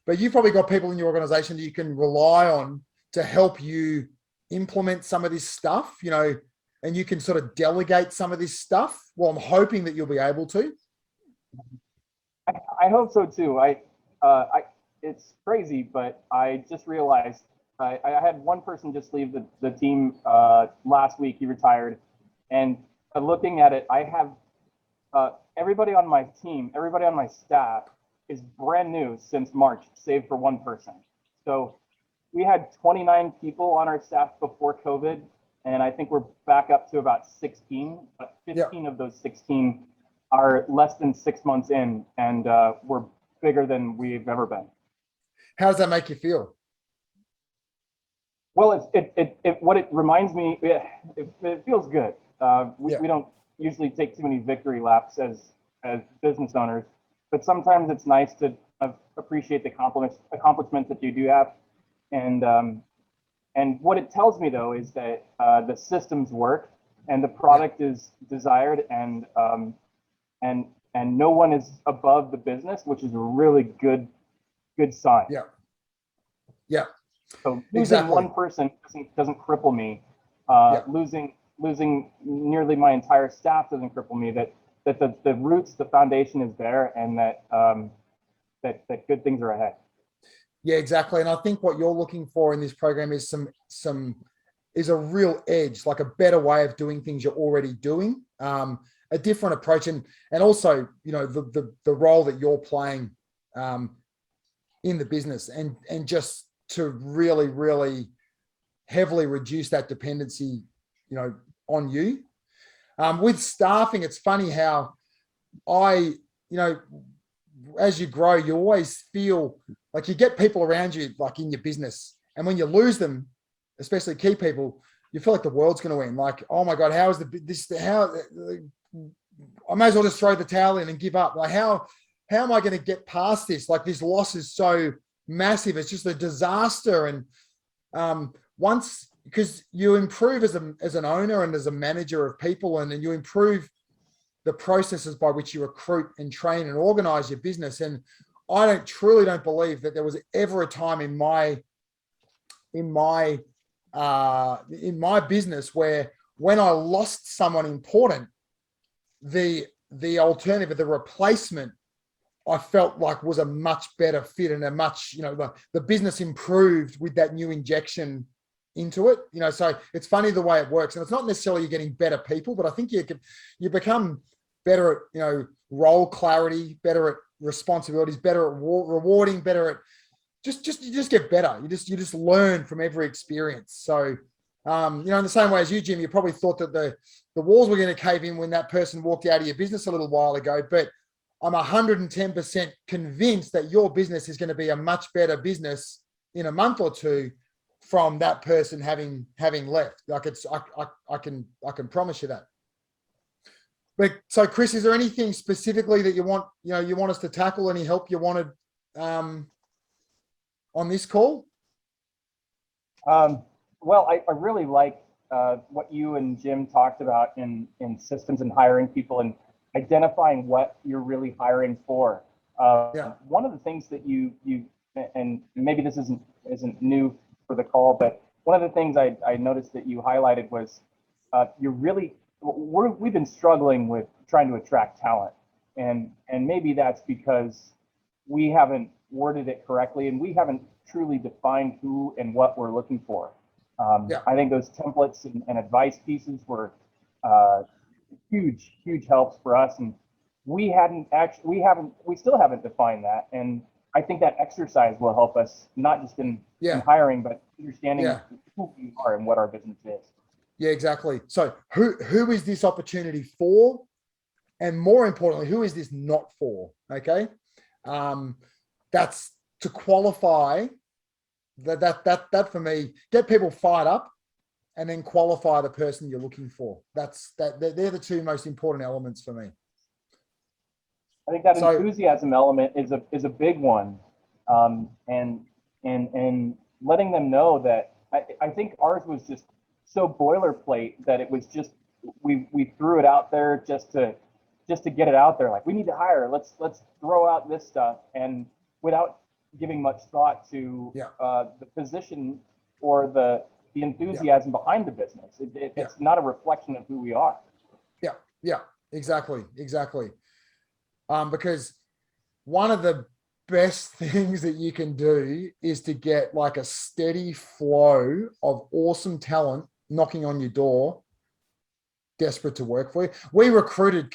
But you've probably got people in your organization that you can rely on to help you implement some of this stuff, you know, and you can sort of delegate some of this stuff. Well, I'm hoping that you'll be able to. I hope so too. It's crazy, but I just realized I had one person just leave the team last week. He retired, and looking at it, I have everybody on my team, everybody on my staff is brand new since March, save for one person. So we had 29 people on our staff before COVID, and I think we're back up to about 16, but 15 of those 16 are less than 6 months in, and we're bigger than we've ever been. How does that make you feel? Well, what it reminds me, it feels good. We don't usually take too many victory laps as business owners, but sometimes it's nice to appreciate the accomplishments that you do have. And what it tells me, though, is that the systems work and the product is desired, and no one is above the business, which is a really good sign. Yeah. Yeah. So losing one person doesn't cripple me. Losing nearly my entire staff doesn't cripple me. That the roots, the foundation is there, and that good things are ahead. Yeah, exactly. And I think what you're looking for in this program is is a real edge, like a better way of doing things you're already doing, a different approach, and also, you know, the role that you're playing in the business, and just to really, really heavily reduce that dependency, you know, on you. With staffing, it's funny how you know, as you grow, you always feel like you get people around you, like in your business, and when you lose them, especially key people, you feel like the world's going to end. Like, oh my God, how is how I may as well just throw the towel in and give up. Like, how am I going to get past this? Like, this loss is so massive. It's just a disaster. And once, because you improve as an owner and as a manager of people, and you improve the processes by which you recruit and train and organize your business. And I truly don't believe that there was ever a time in my business where, when I lost someone important, the alternative, the replacement, I felt like was a much better fit, and a much, the business improved with that new injection into it. So it's funny the way it works, and it's not necessarily you're getting better people, but I think you become better at, role clarity, better at responsibilities, better at rewarding, better at you just get better. You just learn from every experience. So, in the same way as you, Jim, you probably thought that the walls were going to cave in when that person walked out of your business a little while ago, but I'm 110% convinced that your business is going to be a much better business in a month or two from that person having left. Like I can promise you that. But so, Chris, is there anything specifically that you want us to tackle? Any help you wanted on this call? Well, I really like what you and Jim talked about in systems and hiring people and identifying what you're really hiring for. One of the things that you and maybe this isn't new for the call, but one of the things I noticed that you highlighted was we've been struggling with trying to attract talent, and maybe that's because we haven't worded it correctly, and we haven't truly defined who and what we're looking for. I think those templates and advice pieces were huge helps for us, and we still haven't defined that, and I think that exercise will help us not just in hiring, but understanding who we are and what our business is. Yeah, exactly. So who is this opportunity for? And more importantly, who is this not for? Okay. That's to qualify that for me, get people fired up and then qualify the person you're looking for. They're the two most important elements for me. I think that enthusiasm element is a big one. And letting them know that I think ours was just so boilerplate that it was just we threw it out there just to get it out there. Like, we need to hire. Let's throw out this stuff, and without giving much thought to the position or the enthusiasm behind the business. It's not a reflection of who we are. Yeah, exactly. Because one of the best things that you can do is to get like a steady flow of awesome talent knocking on your door, desperate to work for you. We recruited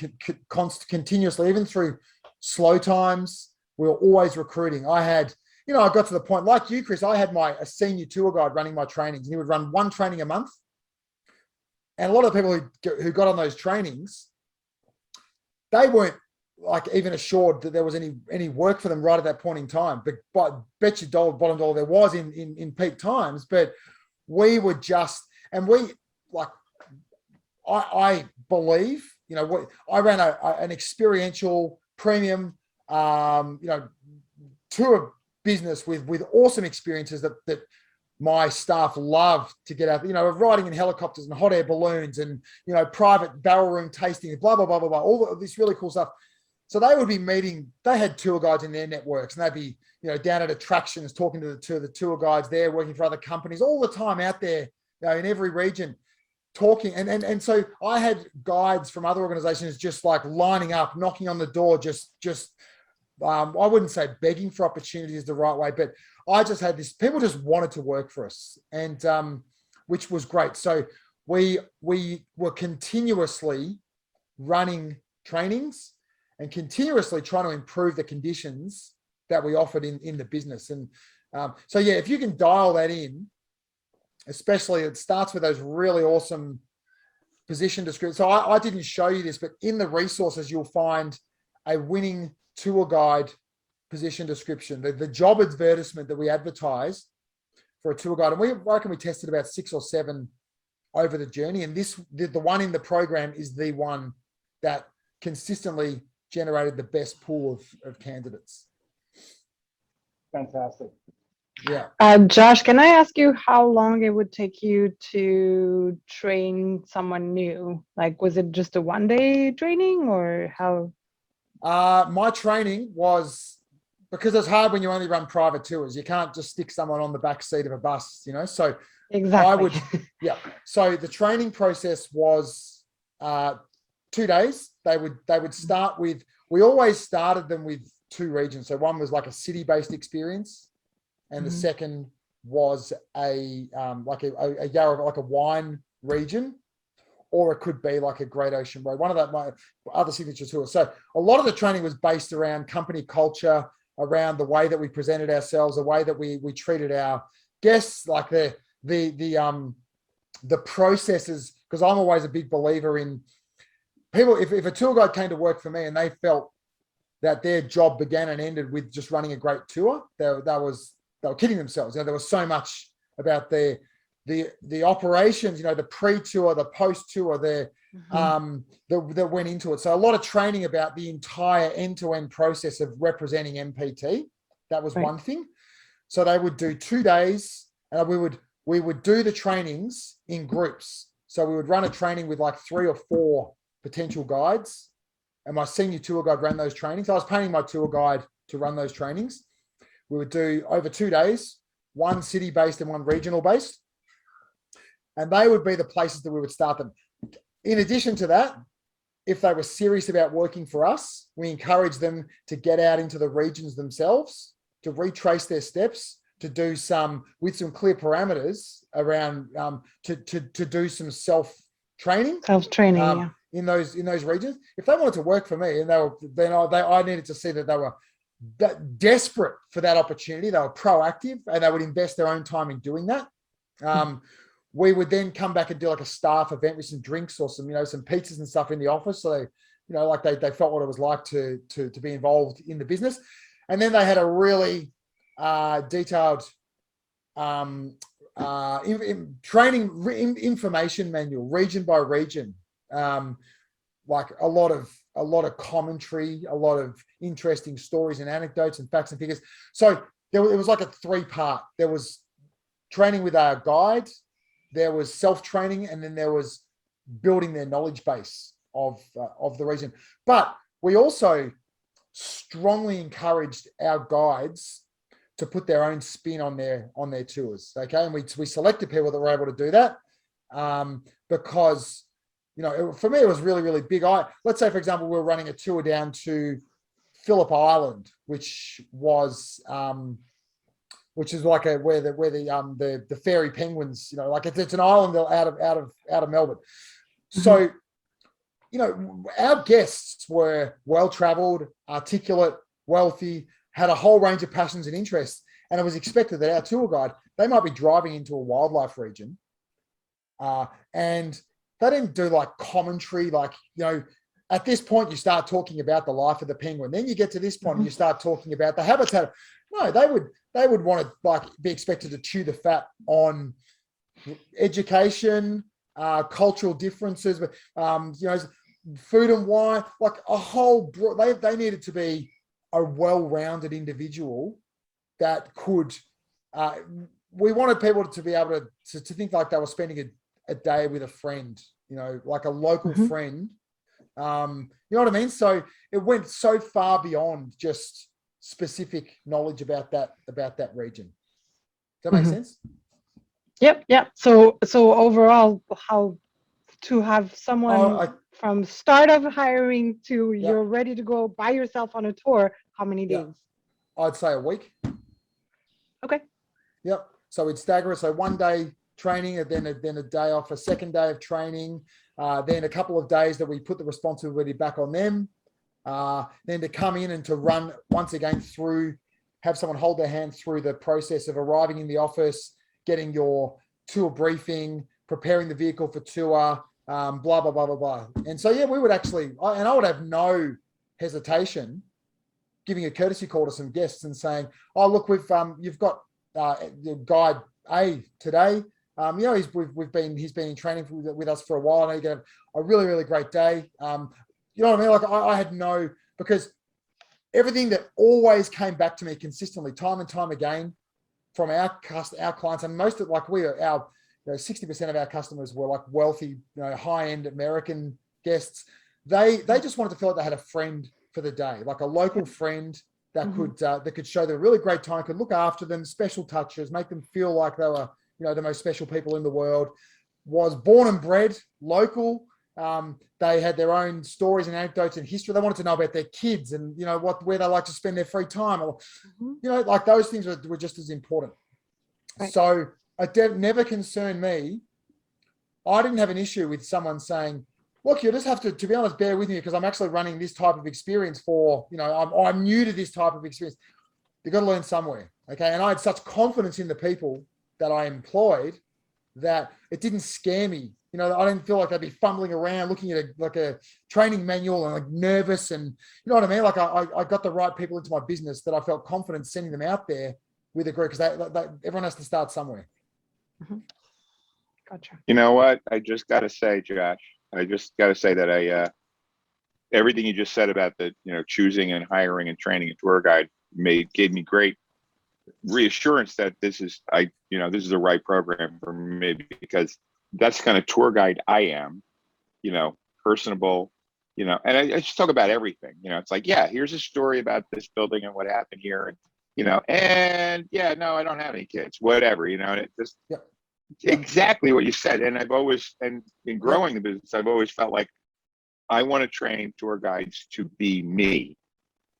continuously, even through slow times. We were always recruiting. I got to the point, like you, Chris, I had a senior tour guide running my trainings, and he would run one training a month. And a lot of people who got on those trainings, they weren't like even assured that there was any work for them right at that point in time. But bet you bottom dollar there was in peak times. But we were just, and we like, I believe, I ran an experiential premium, tour business with awesome experiences that my staff love to get out, riding in helicopters and hot air balloons and, private barrel room tasting, blah, blah, blah, blah, blah, all of this really cool stuff. So they would be they had tour guides in their networks, and they'd be, down at attractions, talking to the tour guides there, working for other companies all the time out there, in every region, talking. And so I had guides from other organizations just like lining up, knocking on the door, I wouldn't say begging for opportunity is the right way, but I just had this, people just wanted to work for us, and which was great. So we were continuously running trainings and continuously trying to improve the conditions that we offered in the business. And so, if you can dial that in, especially it starts with those really awesome position descriptions. So I didn't show you this, but in the resources, you'll find a winning tour guide position description, the job advertisement that we advertise for a tour guide. And we tested about 6 or 7 over the journey. And the one in the program is the one that consistently generated the best pool of candidates. Fantastic. Yeah. Josh, can I ask you how long it would take you to train someone new? Like, was it just a 1-day training or how? My training was, because it's hard when you only run private tours. You can't just stick someone on the back seat of a bus, So Exactly. I would, yeah. So the training process was 2 days. They would start with. We always started them with 2 regions. So one was like a city-based experience, and the second was a like a wine region, or it could be like a Great Ocean Road, one of my other signature tours. So a lot of the training was based around company culture, around the way that we presented ourselves, the way that we treated our guests, like the processes. Because I'm always a big believer in people. If a tour guide came to work for me and they felt that their job began and ended with just running a great tour, they were kidding themselves. There was so much about the operations, the pre-tour, the post-tour, that went into it. So a lot of training about the entire end-to-end process of representing MPT. That was one thing. So they would do 2 days, and we would do the trainings in groups. So we would run a training with like 3 or 4 potential guides, and my senior tour guide ran those trainings. I was paying my tour guide to run those trainings. We would do over 2 days, one city-based and one regional-based. And they would be the places that we would start them. In addition to that, if they were serious about working for us, we encouraged them to get out into the regions themselves, to retrace their steps, to do with some clear parameters around, to do some self-training. Self-training, in those regions. If they wanted to work for me, and I needed to see that they were desperate for that opportunity. They were proactive, and they would invest their own time in doing that. We would then come back and do like a staff event with some drinks or some pizzas and stuff in the office. So they felt what it was like to be involved in the business. And then they had a really detailed training information manual, region by region, like a lot of commentary, a lot of interesting stories and anecdotes and facts and figures. So it was like a 3-part. There was training with our guide, there was self-training, and then there was building their knowledge base of the region. But we also strongly encouraged our guides to put their own spin on their tours. Okay, and we selected people that were able to do that because for me it was really, really big. Let's say, for example, we were running a tour down to Phillip Island, which is like where the fairy penguins, it's an island out of Melbourne. So, our guests were well-traveled, articulate, wealthy, had a whole range of passions and interests. And it was expected that our tour guide, they might be driving into a wildlife region, and they didn't do like commentary, at this point you start talking about the life of the penguin. Then you get to this point and you start talking about the habitat. No, they would want to be expected to chew the fat on education, cultural differences, food and wine, like a whole. They needed to be a well-rounded individual that could. We wanted people to be able to think like they were spending a day with a friend, like a local friend. You know what I mean? So it went so far beyond just specific knowledge about that region. Does that make sense? Yep. So overall, how to have someone from start of hiring to you're ready to go by yourself on a tour, how many days? I'd say a week. Okay. Yep. So we'd stagger it. So 1 day training, and then a day off, a second day of training, then a couple of days that we put the responsibility back on them. Then to come in and to run once again have someone hold their hand through the process of arriving in the office, getting your tour briefing, preparing the vehicle for tour, blah, blah, blah, blah, blah. And so, we would actually, I would have no hesitation giving a courtesy call to some guests and saying, oh, look, you've got guide A today. He's been in training with us for a while. I know you're going to have a really, really great day. You know what I mean? Like I had because everything that always came back to me consistently, time and time again, from our clients, and most of like our 60% of our customers were like wealthy, high-end American guests. They just wanted to feel like they had a friend for the day, like a local friend that could show them a really great time, could look after them, special touches, make them feel like they were, the most special people in the world. Was born and bred local. They had their own stories and anecdotes and history. They wanted to know about their kids and where they like to spend their free time, or like those things were just as important. Right. So it never concerned me. I didn't have an issue with someone saying, look, you just have to be honest, bear with me because I'm actually running this type of experience for, I'm new to this type of experience. You've got to learn somewhere. Okay. And I had such confidence in the people that I employed that it didn't scare me. I didn't feel like I'd be fumbling around looking at a training manual and like nervous, and you know what I mean? Like I got the right people into my business that I felt confident sending them out there with a group, because everyone has to start somewhere. Mm-hmm. Gotcha. You know what? I just got to say, Josh, that everything you just said about the, choosing and hiring and training a tour guide gave me great reassurance that this is the right program for me, because that's the kind of tour guide I am, personable, and I just talk about everything, it's like, yeah, here's a story about this building and what happened here. And, yeah, no, I don't have any kids, whatever, and it just exactly what you said. And I've always, and in growing the business, I've always felt like I want to train tour guides to be me,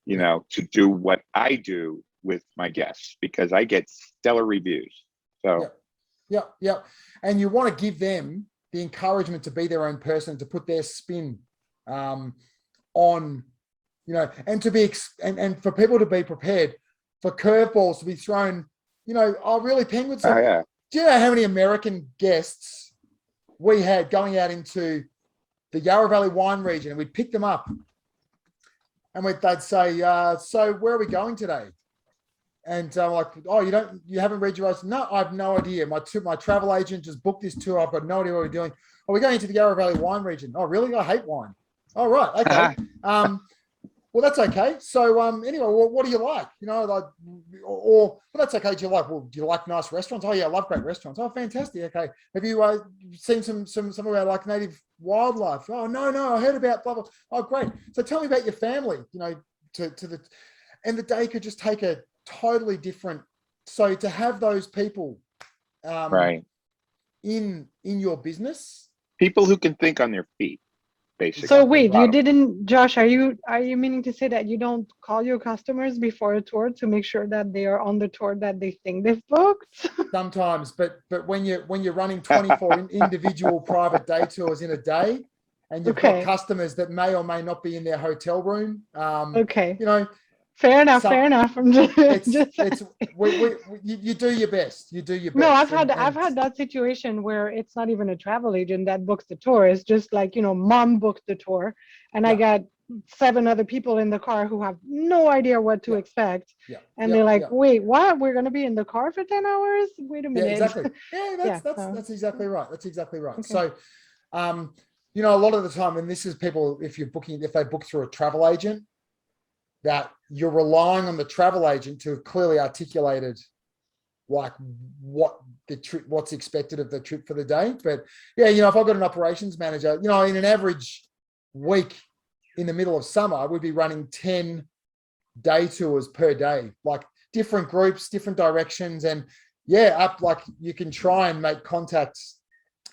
to do what I do with my guests, because I get stellar reviews. So yeah. And you want to give them the encouragement to be their own person, to put their spin on, and to be and for people to be prepared for curveballs to be thrown. Really, Penguins. Oh, yeah. Do you know how many American guests we had going out into the Yarra Valley wine region, and we'd pick them up, and they'd say, "So where are we going today?" And I'm like, "Oh, you haven't read your own?" No, I have no idea. My travel agent just booked this tour. I've got no idea what we're doing. Oh, we're going into the Yarra Valley wine region. Oh, really? I hate wine. Oh, right. Okay. Well, that's okay. So anyway, well, what do you like? Well, that's okay. Do you like nice restaurants? Oh, yeah, I love great restaurants. Oh, fantastic. Okay. Have you seen some of our like native wildlife? Oh, no, I heard about blah, blah. Oh, great. So tell me about your family, and the day could just take a totally different. So to have those people right in your business, people who can think on their feet, basically. So wait, you didn't, Josh, are you meaning to say that you don't call your customers before a tour to make sure that they are on the tour that they think they've booked? Sometimes, but when you're running 24 individual private day tours in a day, and you've got customers that may or may not be in their hotel room, Fair enough. I'm just you do your best. You do your best. No, I've had that situation where it's not even a travel agent that books the tour. It's just like, mom booked the tour, and I got 7 other people in the car who have no idea what to expect. And they're like, wait, what? We're going to be in the car for 10 hours? Wait a minute. Yeah, exactly. Yeah, that's exactly right. That's exactly right. Okay. So, a lot of the time, and this is people, if they book through a travel agent, that you're relying on the travel agent to have clearly articulated like what's expected of the trip for the day. But yeah, if I've got an operations manager, in an average week in the middle of summer, we'd be running 10 day tours per day, like different groups, different directions. And you can try and make contacts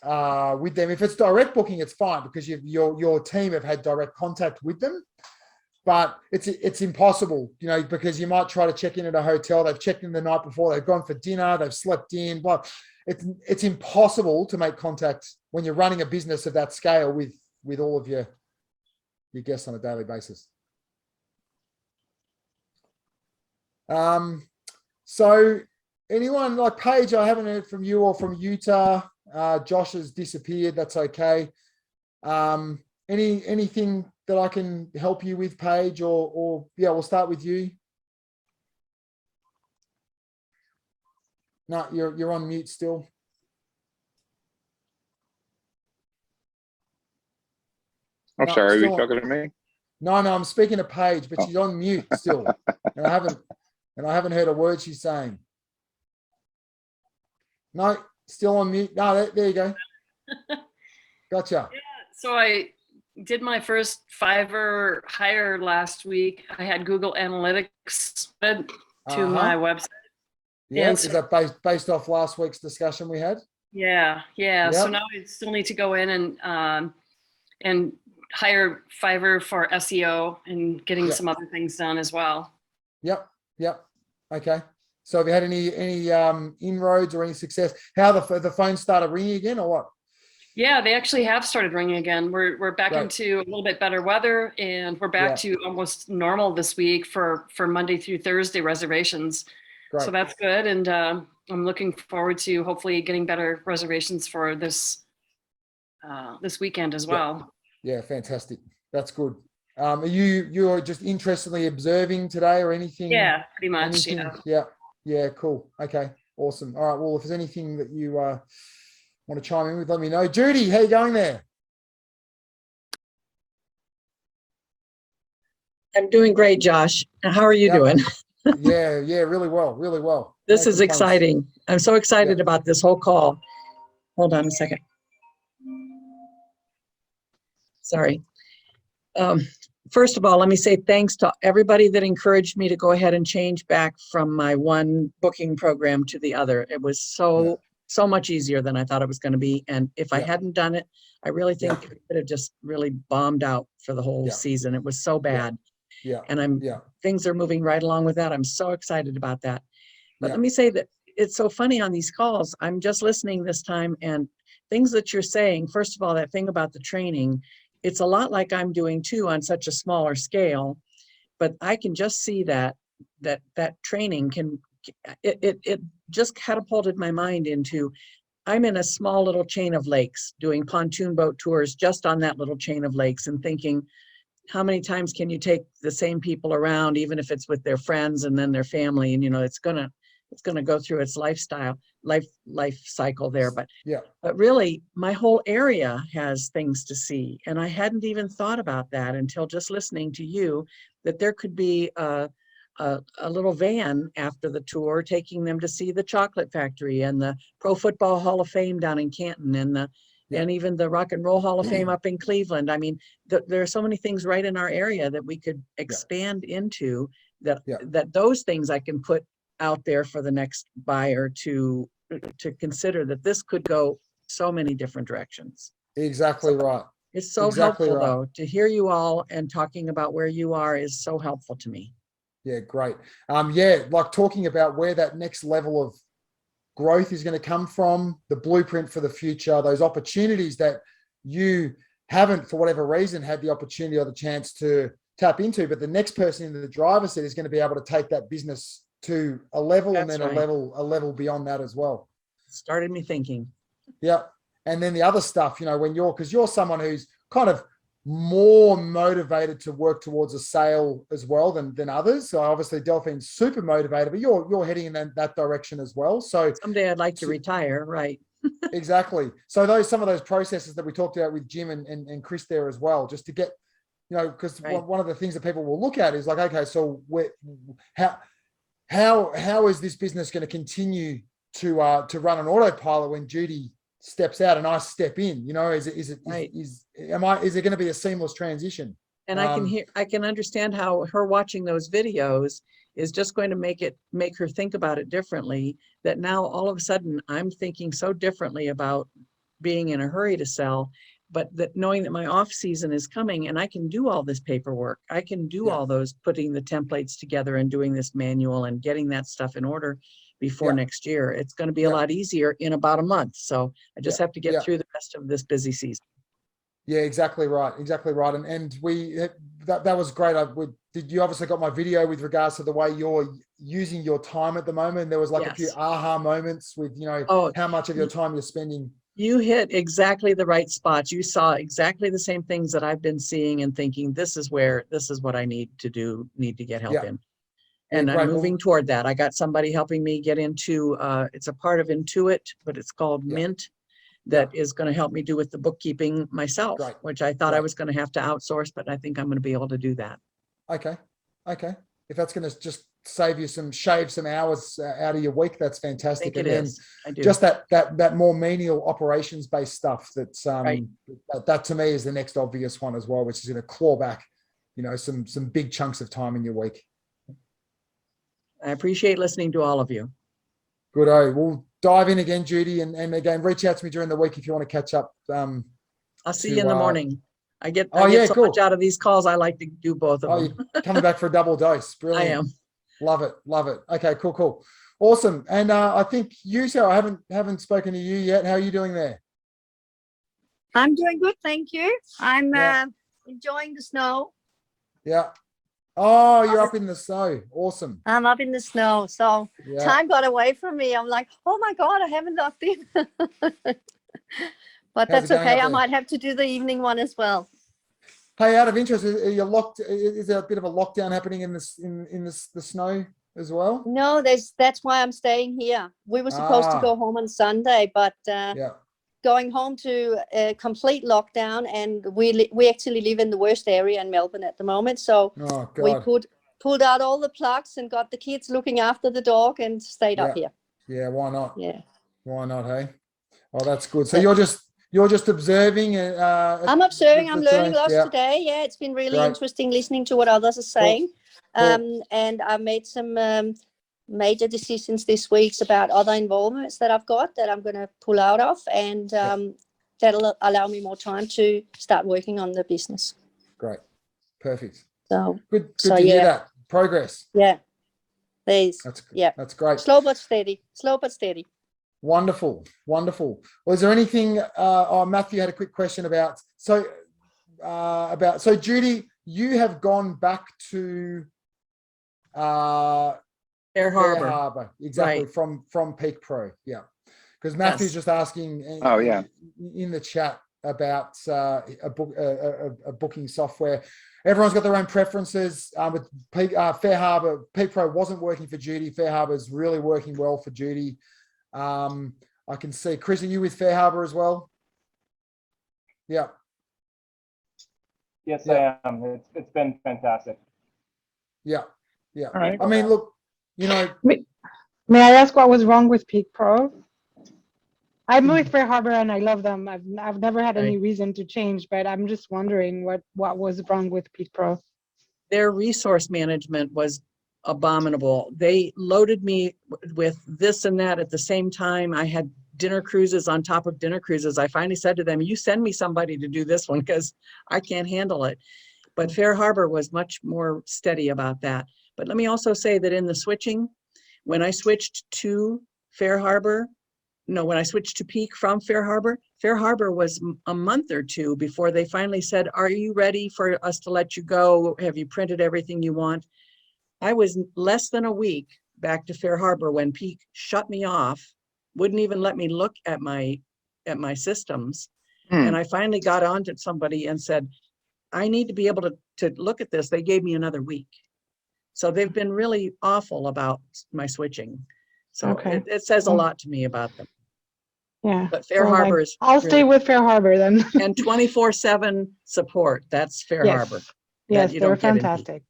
with them. If it's direct booking, it's fine because your team have had direct contact with them. But it's impossible, because you might try to check in at a hotel. They've checked in the night before. They've gone for dinner. They've slept in. But it's impossible to make contact when you're running a business of that scale with all of your guests on a daily basis. So anyone like Paige, I haven't heard from you or from Utah. Josh has disappeared. That's okay. Anything that I can help you with, Paige, or we'll start with you. No, you're on mute still. I'm sorry, are you talking to me? No, I'm speaking to Paige, but she's on mute still. and I haven't heard a word she's saying. No, still on mute. No, there you go. Gotcha. So I did my first Fiverr hire last week. I had Google Analytics fed to my website. Yeah, And is that based off last week's discussion we had? Yeah. Yep. So now I still need to go in and hire Fiverr for SEO and getting some other things done as well. Yep. Okay. So have you had any inroads or any success? How the phone started ringing again, or what? Yeah, they actually have started ringing again. We're back into a little bit better weather, and we're back to almost normal this week for Monday through Thursday reservations. Great. So that's good, and I'm looking forward to hopefully getting better reservations for this weekend as well. Yeah, fantastic. That's good. Are you're just interestedly observing today or anything? Yeah, pretty much. Anything? Yeah, cool. Okay, awesome. All right. Well, if there's anything that you want to chime in with, let me know. Judy, how you going there? I'm doing great, Josh. How are you doing? Yeah, really well. This is exciting. I'm so excited about this whole call. Hold on a second. Sorry. First of all, let me say thanks to everybody that encouraged me to go ahead and change back from my one booking program to the other. It was so much easier than I thought it was going to be. And if I hadn't done it, I really think it could have just really bombed out for the whole season. It was so bad. And things are moving right along with that. I'm so excited about that. But let me say that it's so funny on these calls. I'm just listening this time, and things that you're saying, first of all, that thing about the training, it's a lot like I'm doing too on such a smaller scale, but I can just see that training can, it just catapulted my mind into, I'm in a small little chain of lakes doing pontoon boat tours just on that little chain of lakes, and thinking, how many times can you take the same people around, even if it's with their friends and then their family, and it's gonna go through its life cycle there. But really my whole area has things to see, and I hadn't even thought about that until just listening to you, that there could be a little van after the tour taking them to see the chocolate factory and the Pro Football Hall of Fame down in Canton, and and even the Rock and Roll Hall of Fame up in Cleveland. I mean, there are so many things right in our area that we could expand into, that those things I can put out there for the next buyer to consider, that this could go so many different directions. Exactly right. It's so helpful though, to hear you all and talking about where you are is so helpful to me. Yeah, great. Like talking about where that next level of growth is going to come from, the blueprint for the future, those opportunities that you haven't, for whatever reason, had the opportunity or the chance to tap into, but the next person in the driver's seat is going to be able to take that business to a level, and then a level beyond that as well. Started me thinking. Yeah. And then the other stuff, because you're someone who's kind of more motivated to work towards a sale as well than others. So obviously Delphine's super motivated, but you're heading in that direction as well. So someday I'd like to retire, right? Exactly. So some of those processes that we talked about with Jim and Chris there as well, just to get, because one of the things that people will look at is like, okay, so how is this business going to continue to run an autopilot when Judy steps out and I step in? Is it going to be a seamless transition? And I can understand how her watching those videos is just going to make her think about it differently, that now all of a sudden I'm thinking so differently about being in a hurry to sell, but that knowing that my off season is coming and I can do all this paperwork, I can do all those, putting the templates together and doing this manual and getting that stuff in order before next year. It's going to be a lot easier in about a month. So I just have to get through the rest of this busy season. Yeah, exactly right. And that was great. Did you obviously got my video with regards to the way you're using your time at the moment? There was like a few aha moments with, how much of your time you're spending. You hit exactly the right spots. You saw exactly the same things that I've been seeing and thinking, this is what I need to get help in. And I'm moving toward that. I got somebody helping me get into, it's a part of Intuit, but it's called Mint, that is going to help me do with the bookkeeping myself, which I thought I was going to have to outsource, but I think I'm going to be able to do that. Okay. if that's going to just shave some hours out of your week, that's I fantastic. think And it then is. I do. just that more menial operations based stuff that's Right. that to me is the next obvious one as well, which is going to claw back, some big chunks of time in your week. I appreciate listening to all of you. Good. We'll dive in again, Judy, and again, reach out to me during the week if you want to catch up. I'll see you in the morning. I get cool. much out of these calls. I like to do both of them. You're coming back for a double dose. Brilliant. I am. Love it. Okay, cool. Awesome. And I think you, Sarah, I haven't spoken to you yet. How are you doing there? I'm doing good, thank you. I'm Yeah. enjoying the snow. Yeah. Oh, you're up in the snow. Awesome. I'm up in the snow, so Yeah. time got away from me. I'm like, oh my God, I haven't logged in. But How's it that's going okay. up I there? might have to do the evening one as well. Hey, out of interest, are you locked? Is there a bit of a lockdown happening in the snow as well? No, that's why I'm staying here. We were supposed to go home on Sunday, but Yeah. going home to a complete lockdown, and we actually live in the worst area in Melbourne at the moment. So Oh we God. pulled out all the plugs and got the kids looking after the dog and stayed up here. Yeah. Why not? Yeah. Why not? Hey. Oh, that's good. So you're just observing. I'm observing. I'm learning lots Yeah. today. Yeah, it's been really Great. interesting listening to what others are saying. Cool. And I made some major decisions this week about other involvements that I've got that I'm going to pull out of, and that'll allow me more time to start working on the business. Great. Perfect. So Good to hear that. Progress. Yeah. There's That's great. Slow but steady. Wonderful. Was there anything? Matthew had a quick question about. So Judy, you have gone back to Fair Harbor. exactly, right. from Peak Pro. Yeah, because Matthew's just asking. In the chat about a booking software. Everyone's got their own preferences. With Fair Harbor, Peak Pro wasn't working for Judy. Fair Harbor is really working well for Judy. I can see, Chris, are you with Fair Harbor as well? Yeah. Yes, I am. It's been fantastic. Yeah. All right. I mean, look, May I ask what was wrong with Peak Pro? I'm with Fair Harbor and I love them. I've never had any reason to change, but I'm just wondering what was wrong with Peak Pro. Their resource management was abominable. They loaded me with this and that at the same time. I had dinner cruises on top of dinner cruises. I finally said to them, you send me somebody to do this one because I can't handle it. But Fair Harbor was much more steady about that. But let me also say that in the switching, when I switched to when I switched to Peak from Fair Harbor was a month or two before they finally said, are you ready for us to let you go? Have you printed everything you want? I was less than a week back to Fair Harbor when Peak shut me off, wouldn't even let me look at my systems. And I finally got on to somebody and said, I need to be able to look at this. They gave me another week. So they've been really awful about my switching. So it says a lot to me about them. Yeah. But Fair Harbor is I'll stay with Fair Harbor then. And 24/7 support. That's Fair Harbor. Yes, they're fantastic.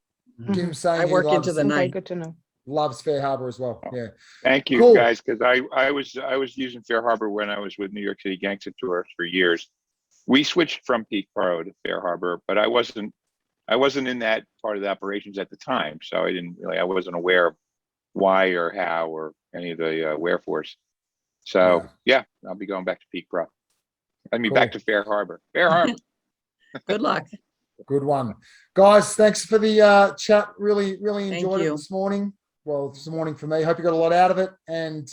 Jim saying I work into the night. Good to know. Loves Fair Harbor as well. Yeah. Thank you, guys, because I was using Fair Harbor when I was with New York City Gangster Tour for years. We switched from Peak Pro to Fair Harbor, but I wasn't in that part of the operations at the time, so I wasn't aware of why or how or any of the wherefores. So yeah, I'll be going back to Peak Pro. I mean, back to Fair Harbor. Fair Harbor. Good luck. Good one, guys. Thanks for the chat. Really enjoyed it this morning. Well, it's the morning for me. Hope you got a lot out of it, and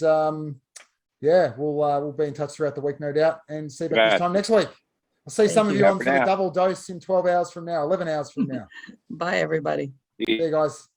we'll be in touch throughout the week, no doubt, and see you back this time next week. I'll see some of you on for the double dose in 12 hours from now, 11 hours from now. Bye, everybody. See you guys.